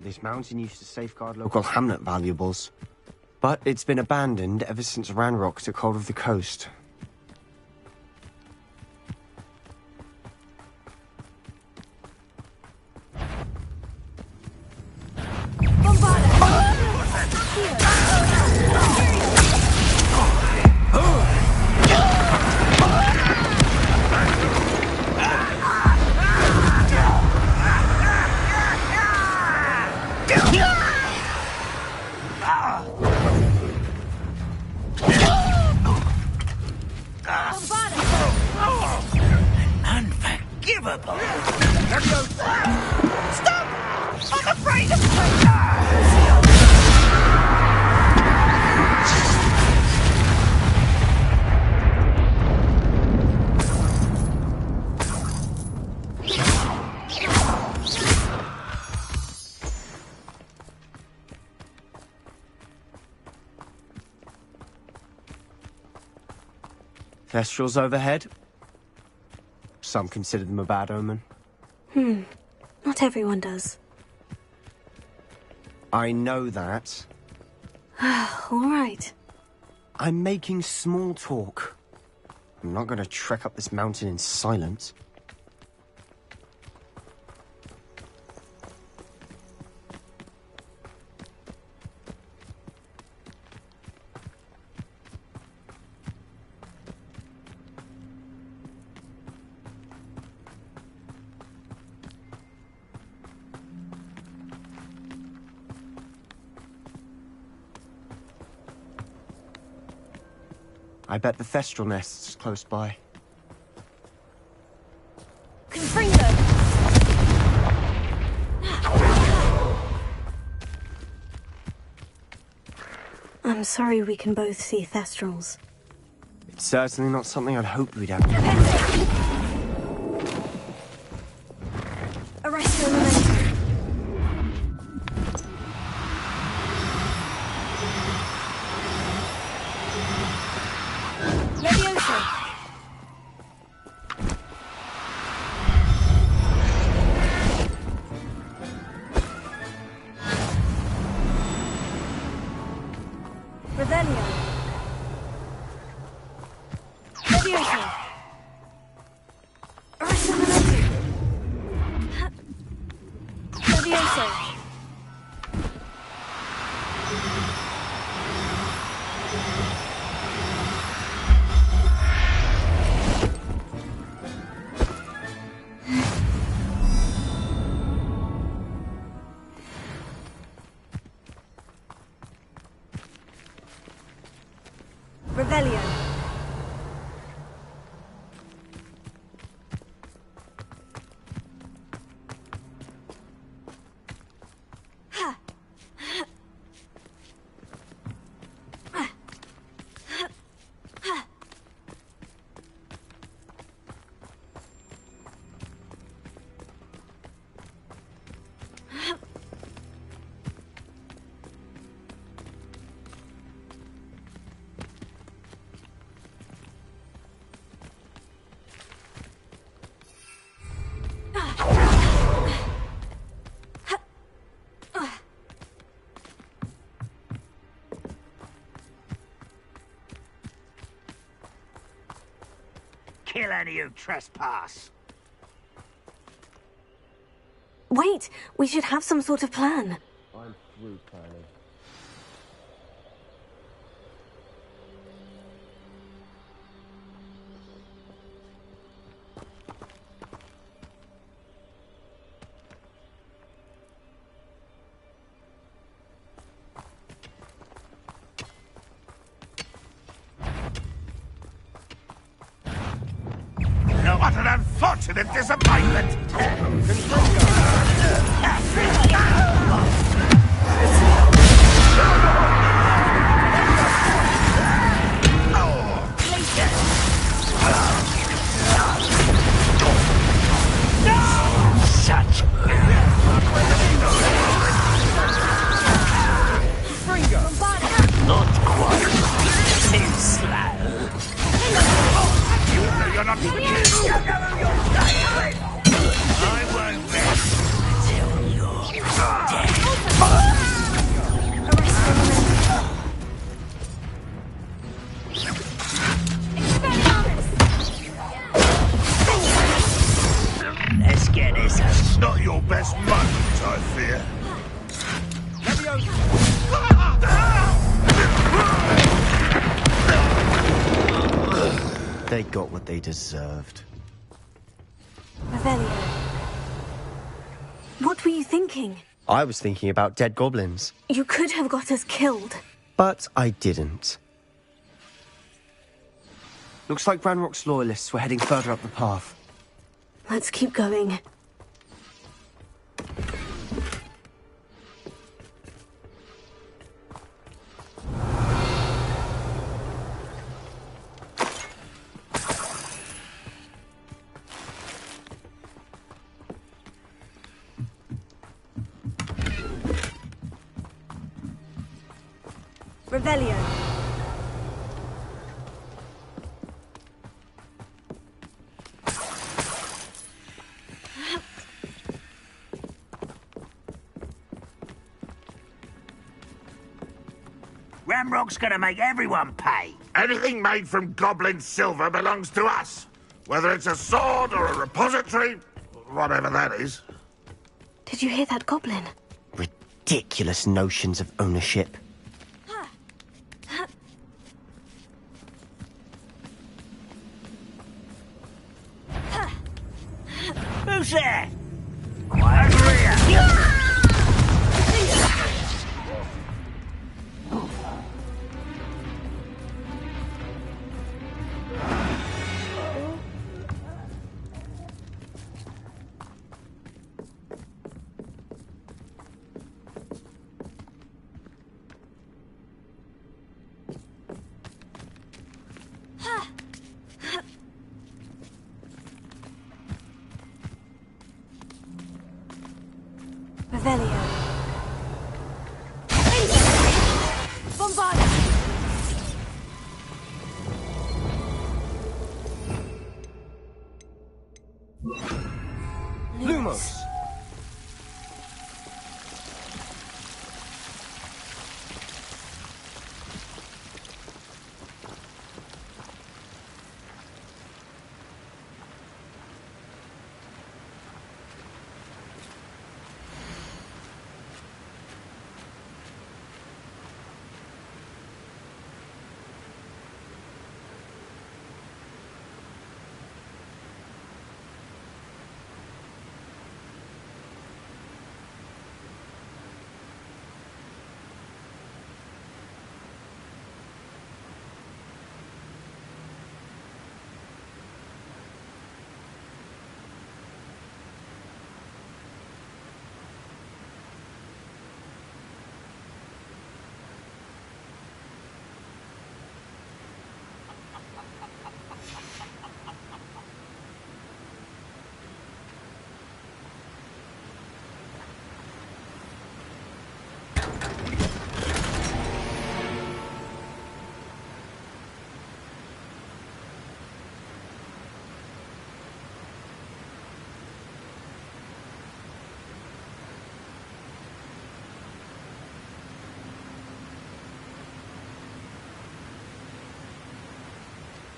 This mountain used to safeguard local hamlet valuables. But it's been abandoned ever since Ranrock took hold of the coast. Unforgivable! Stop! I'm afraid of traitors! Thestrals overhead. Some consider them a bad omen. Not everyone does. I know that. All right. I'm making small talk. I'm not going to trek up this mountain in silence. I bet the Thestral nest's close by. Confringo! I'm sorry we can both see Thestrals. It's certainly not something I'd hoped we'd have. Arrest your momentum. Revelio. kill any who trespass. Wait, we should have some sort of plan. I'm through planning. What an unfortunate disappointment! Such not quite. Too slow. You're not I won't rest until you're Let's get this out. It's not your best moment, I fear. They got what they deserved. Revelio. What were you thinking? I was thinking about dead goblins. You could have got us killed. But I didn't. Looks like Ranrock's loyalists were heading further up the path. Let's keep going. Revelio. Ramrock's gonna make everyone pay. Anything made from goblin silver belongs to us. Whether it's a sword or a repository, whatever that is. Did you hear that goblin? Ridiculous notions of ownership. Who's there? Quiet rear. Revelio. Bombard! Lumos!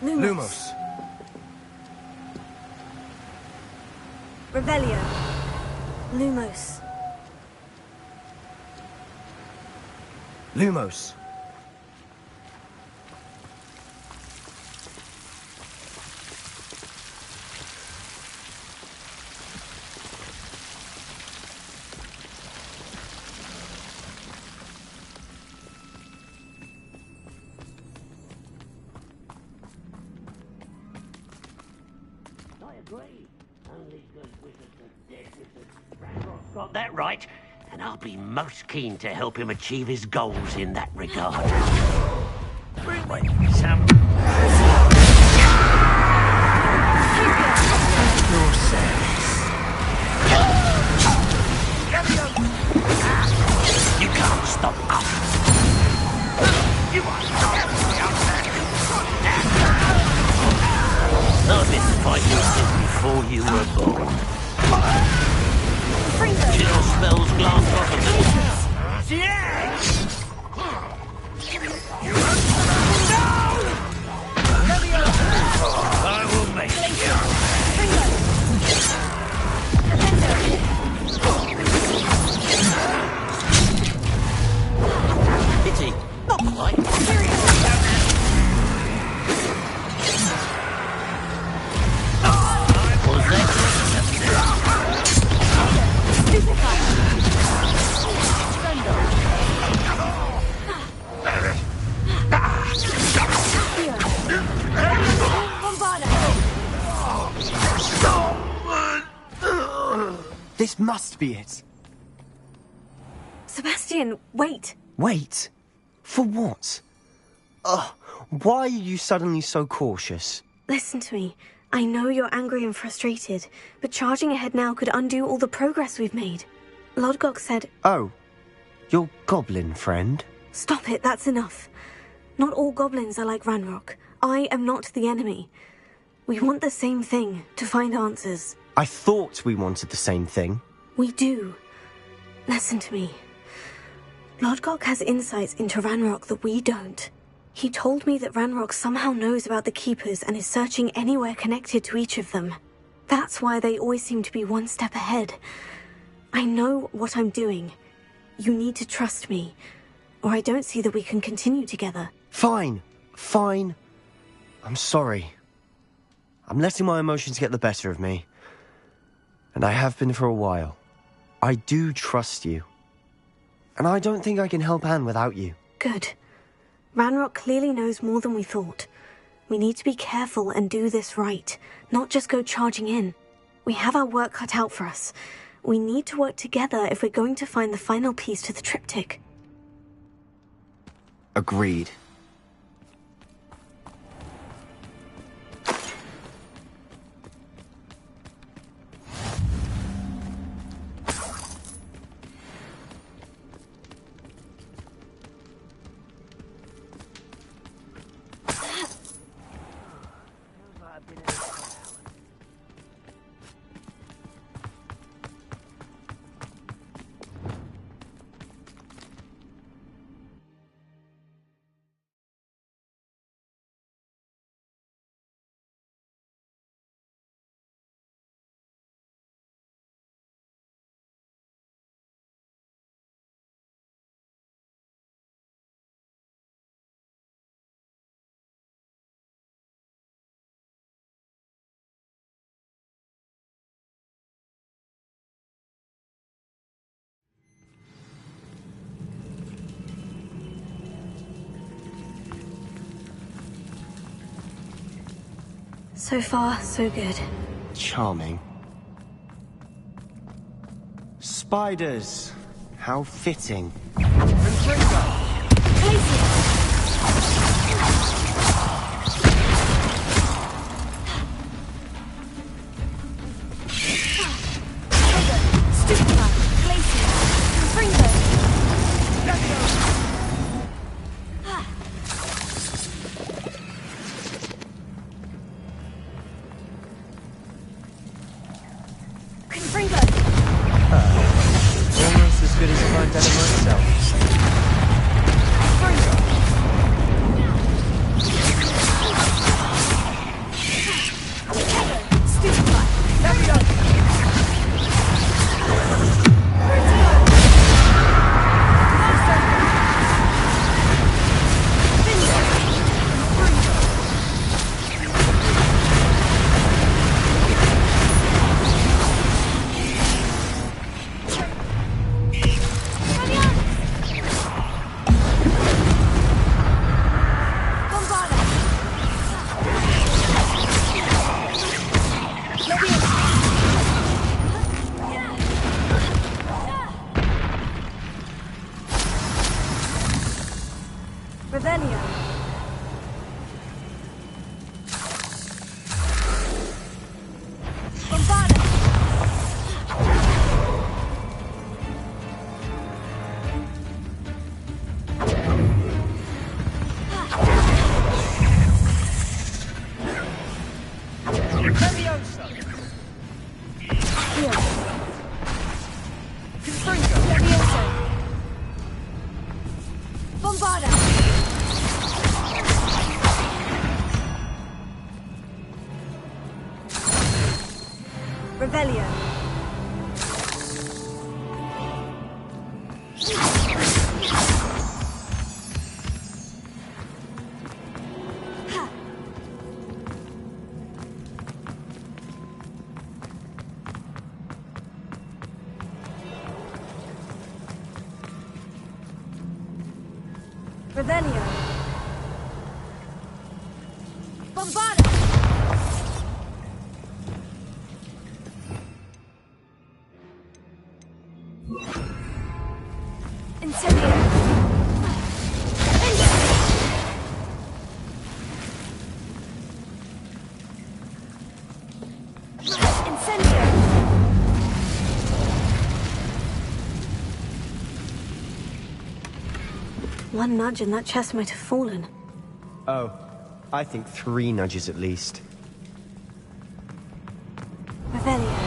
Lumos. Revelio. Lumos. Lumos. I agree. Only good wizards are dead wizards. Ranrock's got that right, and I'll be most keen to help him achieve his goals in that regard. Bring me some... You can't stop us. You are not out there. I've been fighting since before you were born. Chill spells glance off of them. Yes! I will make Pity. Not quite. This must be it. Sebastian, wait. Wait? For what? Why are you suddenly so cautious? Listen to me. I know you're angry and frustrated, but charging ahead now could undo all the progress we've made. Lodgok said... Oh, your goblin friend? Stop it, that's enough. Not all goblins are like Ranrock. I am not the enemy. We want the same thing, to find answers. I thought we wanted the same thing. We do. Listen to me. Lodgok has insights into Ranrock that we don't. He told me that Ranrock somehow knows about the Keepers and is searching anywhere connected to each of them. That's why they always seem to be one step ahead. I know what I'm doing. You need to trust me, or I don't see that we can continue together. Fine. Fine. I'm sorry. I'm letting my emotions get the better of me. And I have been for a while. I do trust you. And I don't think I can help Anne without you. Good. Ranrock clearly knows more than we thought. We need to be careful and do this right, not just go charging in. We have our work cut out for us. We need to work together if we're going to find the final piece to the triptych. Agreed. So far, so good. Charming. Spiders. How fitting. Almost as good as if I'd done it myself. Revelio. Bombarda. Leviosa! Here. Confringo! Leviosa. Bombarda. Revelio. Revelio. Bombarda. Incendio. Incendio. One nudge and that chest might have fallen. Oh, I think 3 nudges at least. Revelio.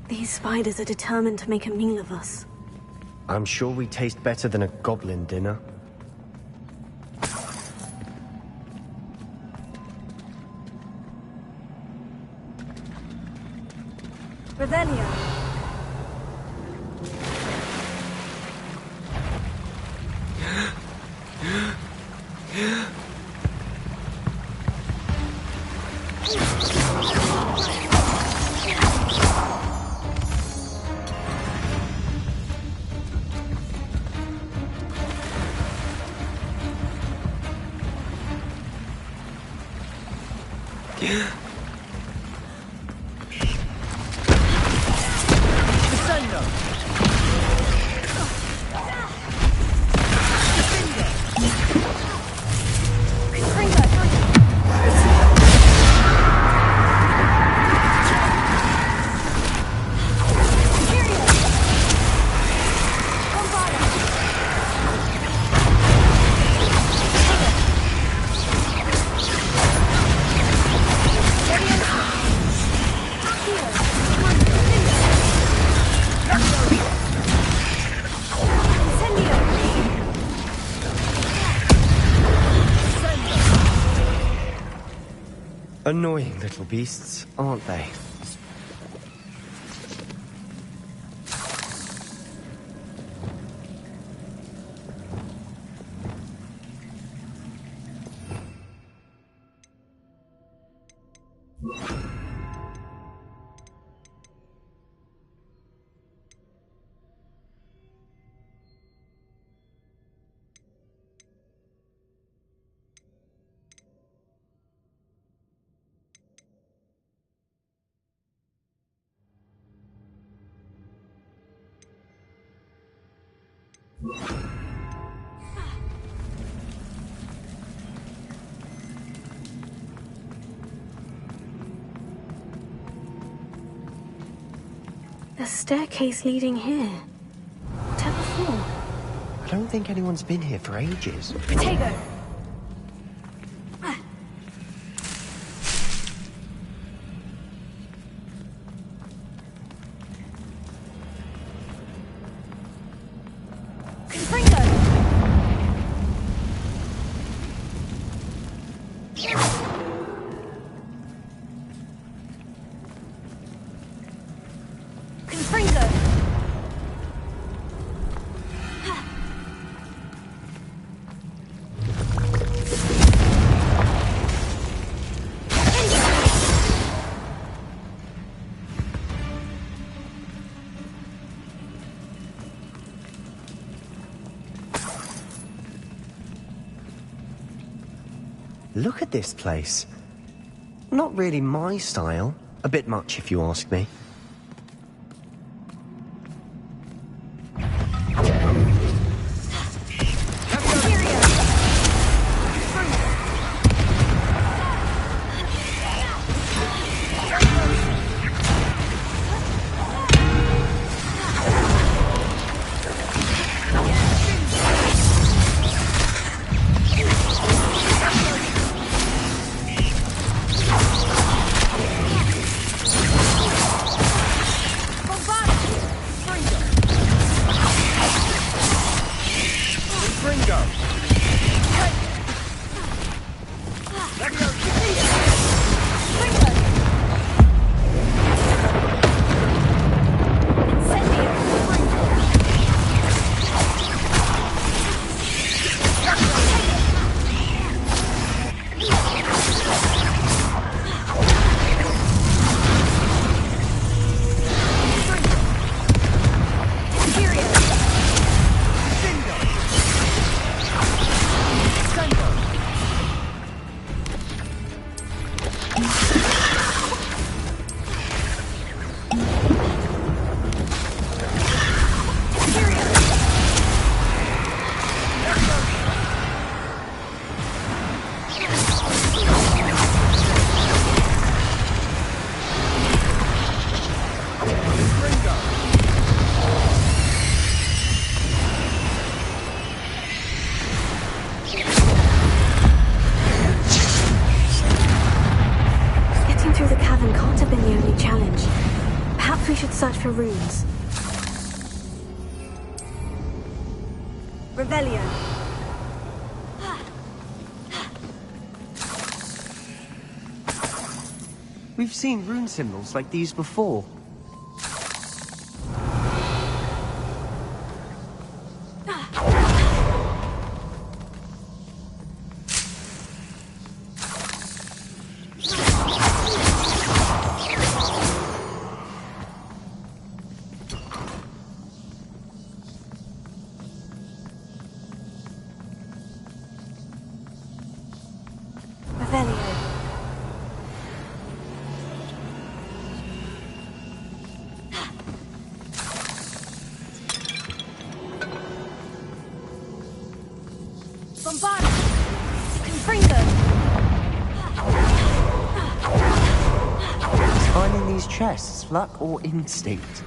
These spiders are determined to make a meal of us. I'm sure we taste better than a goblin dinner. Revelio. Descendo! Annoying little beasts, aren't they? The staircase leading here. Whatever for? I don't think anyone's been here for ages. Protego! Look at this place. Not really my style. A bit much, if you ask me. Search for runes. Revelio. We've seen rune symbols like these before. Finding these chests, luck or instinct?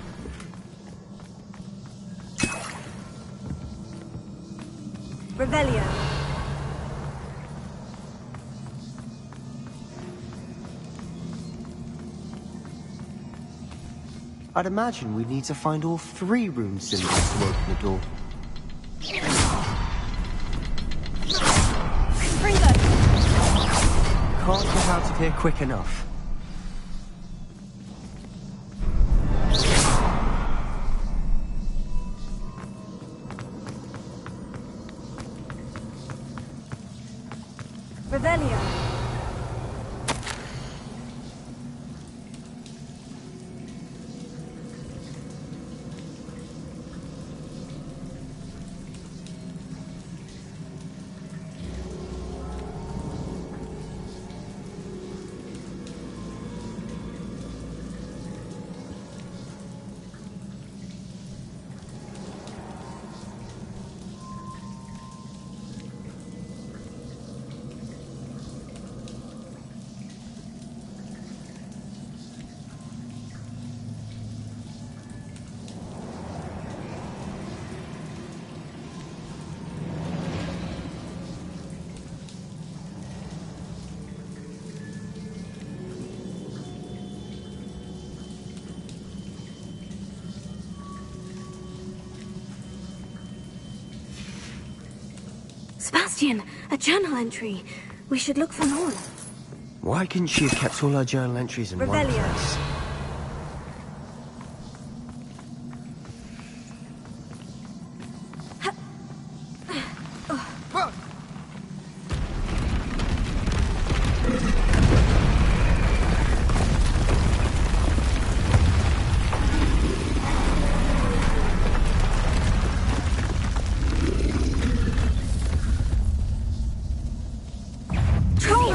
Revelio. I'd imagine we'd need to find all 3 rune symbols to open the door. Can't get out of here quick enough. Revelio. Sebastian, a journal entry. We should look for more. Why couldn't she have kept all her journal entries in one place? Troll!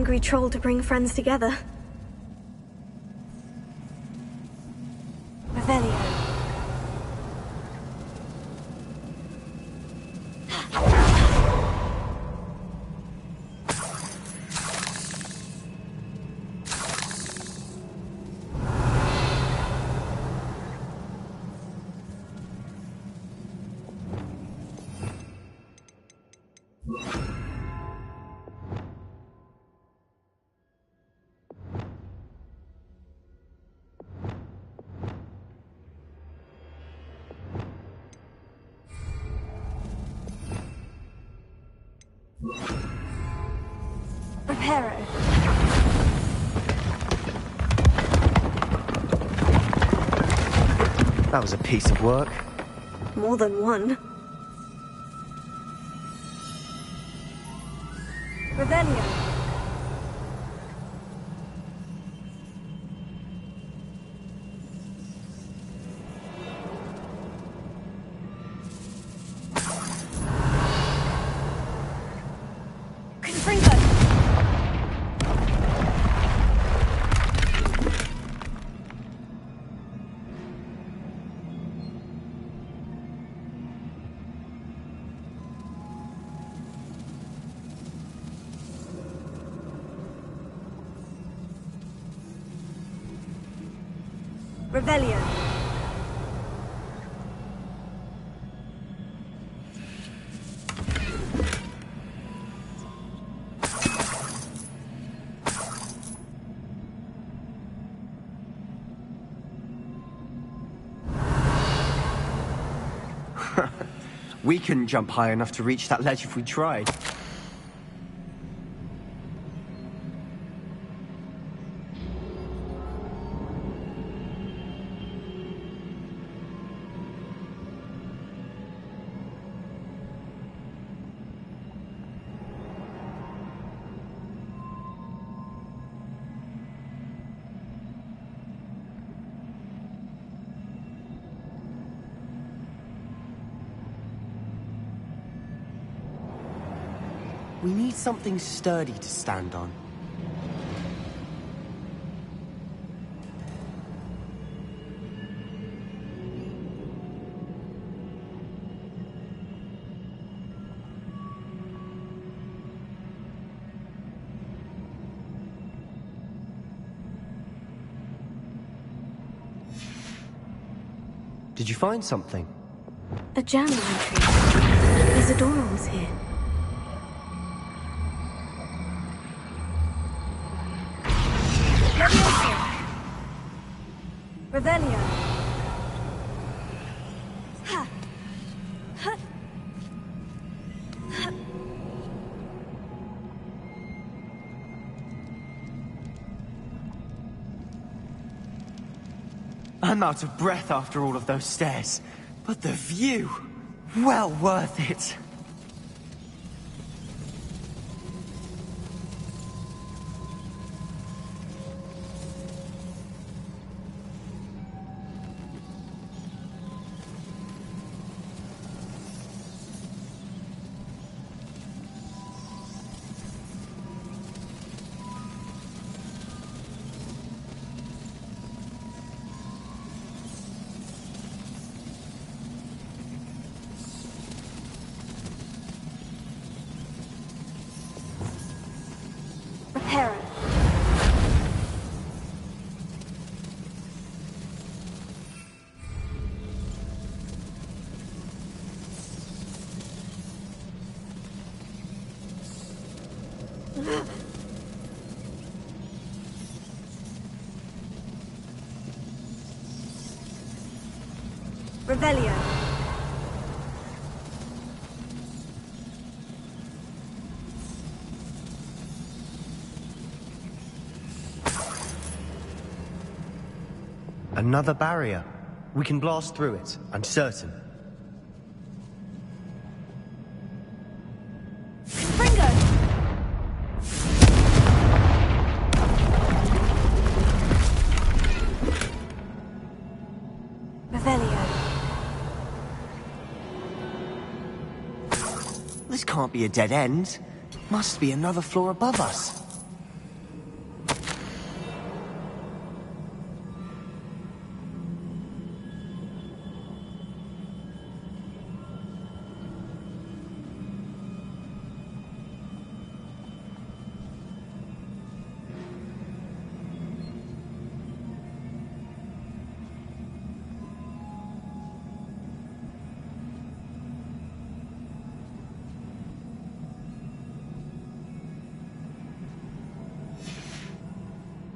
angry troll to bring friends together. Revelio. Reparo. That was a piece of work. More than one. Revelio. Revelio. We couldn't jump high enough to reach that ledge if we tried. We need something sturdy to stand on. Did you find something? A journal entry. Isadora was here. Revelio. Ha. Ha. Ha. I'm out of breath after all of those stairs, but the view, well worth it. Reparo. Revelio. Another barrier. We can blast through it, I'm certain. This can't be a dead end. Must be another floor above us.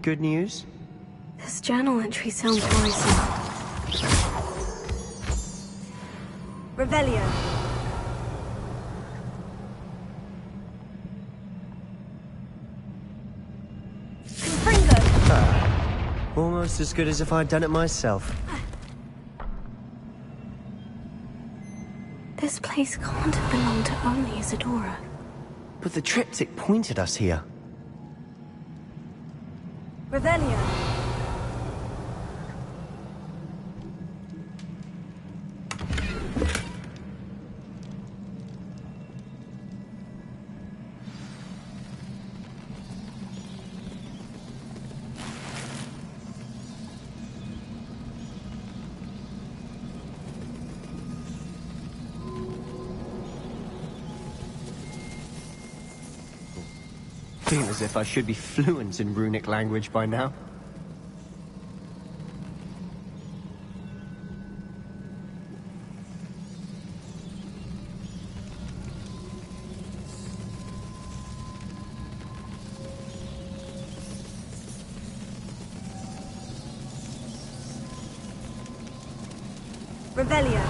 good news? This journal entry sounds worrisome. Revelio. Almost as good as if I'd done it myself. This place can't have belonged to only Isadora. But the triptych pointed us here. Revelio. Feel as if I should be fluent in runic language by now. Revelio.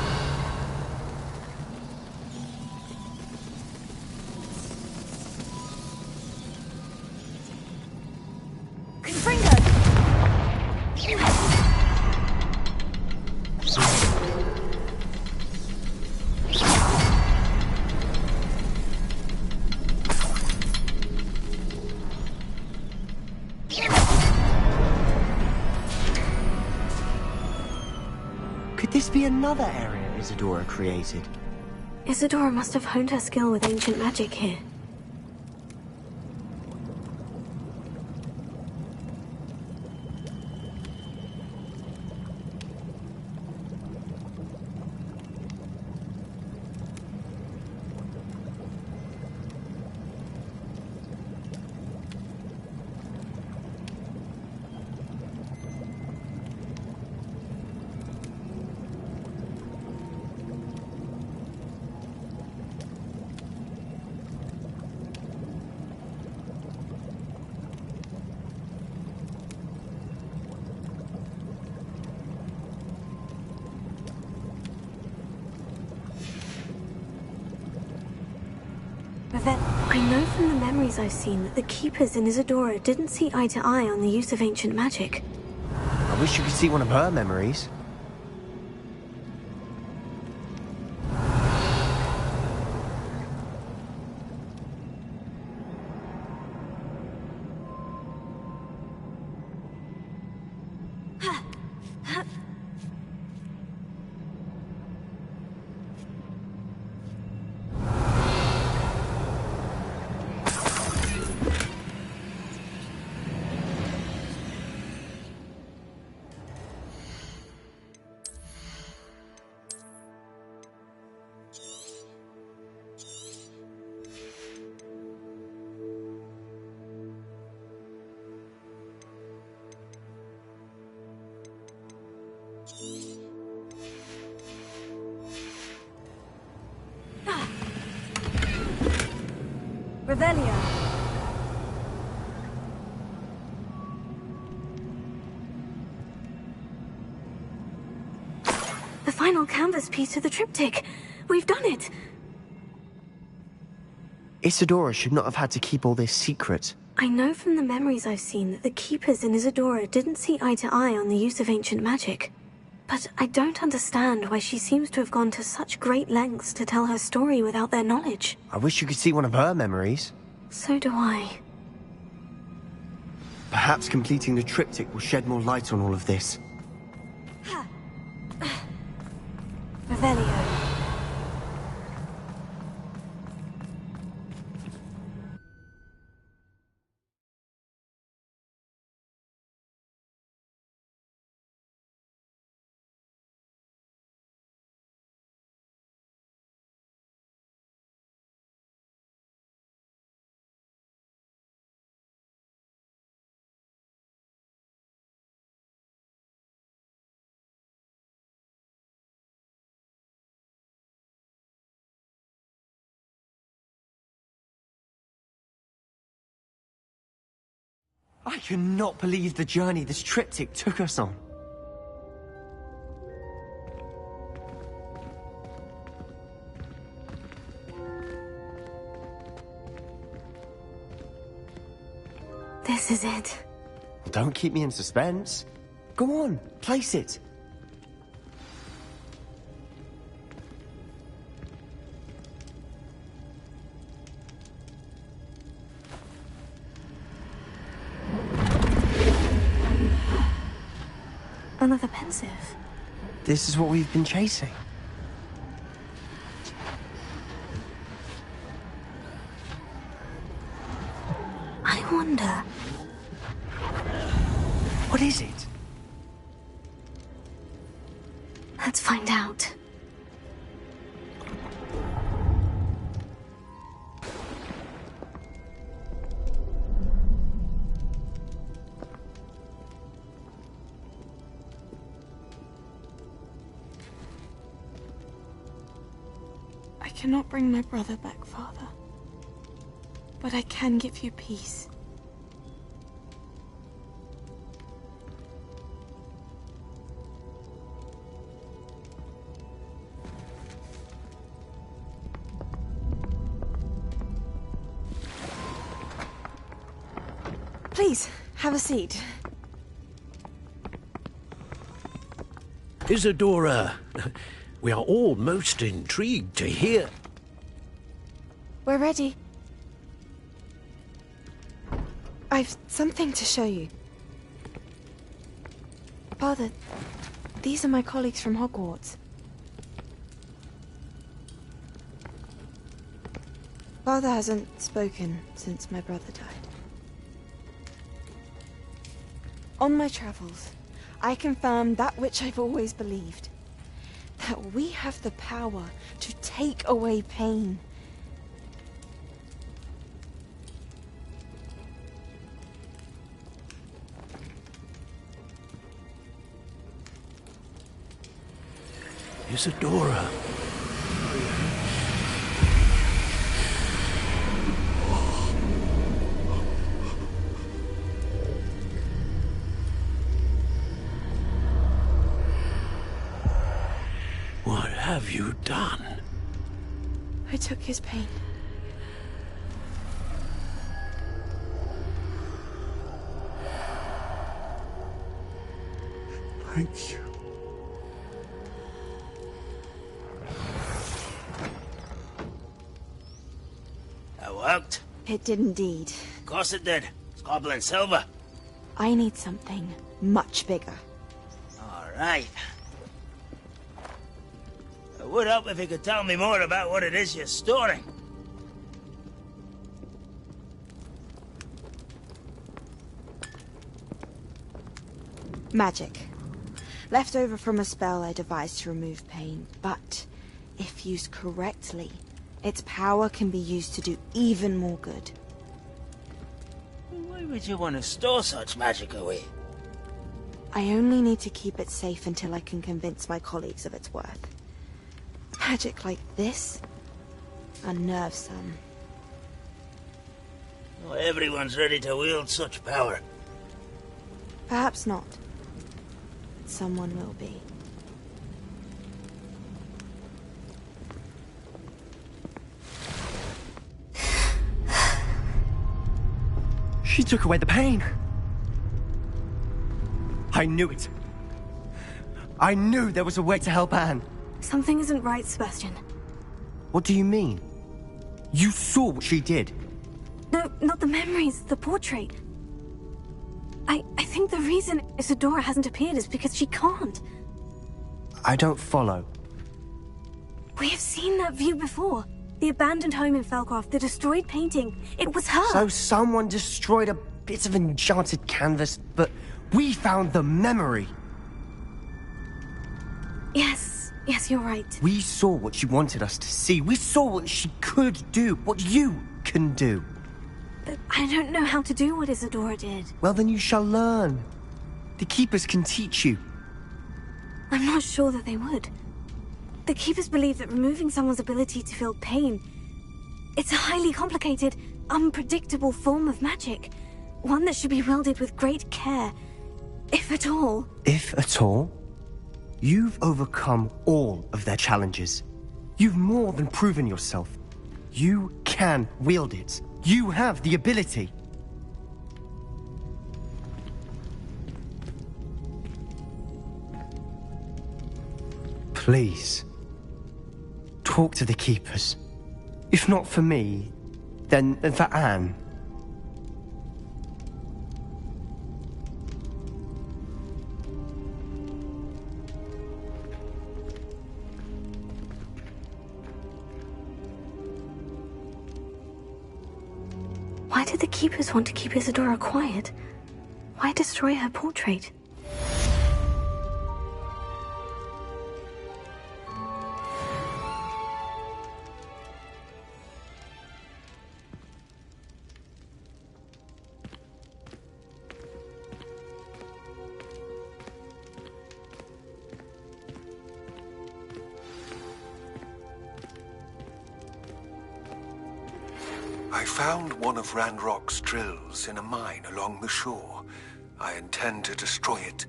Could this be another area Isadora created? Isadora must have honed her skill with ancient magic here. But then, I know from the memories I've seen that the Keepers in Isadora didn't see eye to eye on the use of ancient magic. I wish you could see one of her memories. Revelio. The final canvas piece of the triptych. We've done it. Isadora should not have had to keep all this secret. I know from the memories I've seen that the Keepers in Isadora didn't see eye to eye on the use of ancient magic. But I don't understand why she seems to have gone to such great lengths to tell her story without their knowledge. I wish you could see one of her memories. So do I. Perhaps completing the triptych will shed more light on all of this. Revelio. I cannot believe the journey this triptych took us on. This is it. Don't keep me in suspense. Go on, place it. Another pensive. This is what we've been chasing. I wonder... What is it? Let's find out. I cannot bring my brother back, Father. But I can give you peace. Please, have a seat. Isadora, we are all most intrigued to hear. We're ready. I've something to show you. Father, these are my colleagues from Hogwarts. Father hasn't spoken since my brother died. On my travels, I confirmed that which I've always believed. That we have the power to take away pain. Isadora. What have you done? I took his pain. Thank you. That worked? It did indeed. Of course it did. It's goblin silver. I need something much bigger. All right. It would help if you could tell me more about what it is you're storing. Magic. Left over from a spell I devised to remove pain, but if used correctly, its power can be used to do even more good. Why would you want to store such magic away? I only need to keep it safe until I can convince my colleagues of its worth. Magic like this unnerves some. Not everyone's ready to wield such power. Perhaps not. Someone will be. She took away the pain. I knew it. I knew there was a way to help Anne. Something isn't right, Sebastian. What do you mean? You saw what she did. No, not the memories, the portrait. I think the reason Isadora hasn't appeared is because she can't. I don't follow. We have seen that view before. The abandoned home in Felcroft, the destroyed painting. It was her. So someone destroyed a bit of enchanted canvas, but we found the memory. Yes, you're right. We saw what she wanted us to see. We saw what she could do, what you can do. But I don't know how to do what Isadora did. Well, then you shall learn. The Keepers can teach you. I'm not sure that they would. The Keepers believe that removing someone's ability to feel pain, it's a highly complicated, unpredictable form of magic. one that should be wielded with great care, if at all. If at all? You've overcome all of their challenges. You've more than proven yourself. You can wield it. You have the ability. Please, talk to the keepers. If not for me, then for Anne. Why did the keepers want to keep Isadora quiet? Why destroy her portrait? I found one of Ranrock's drills in a mine along the shore. I intend to destroy it.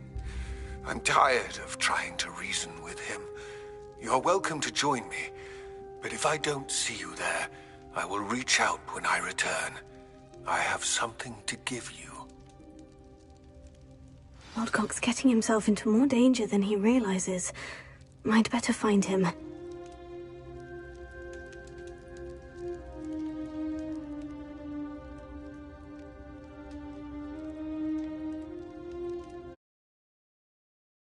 I'm tired of trying to reason with him. You're welcome to join me, but if I don't see you there, I will reach out when I return. I have something to give you. Lodgok's getting himself into more danger than he realizes. I'd better find him.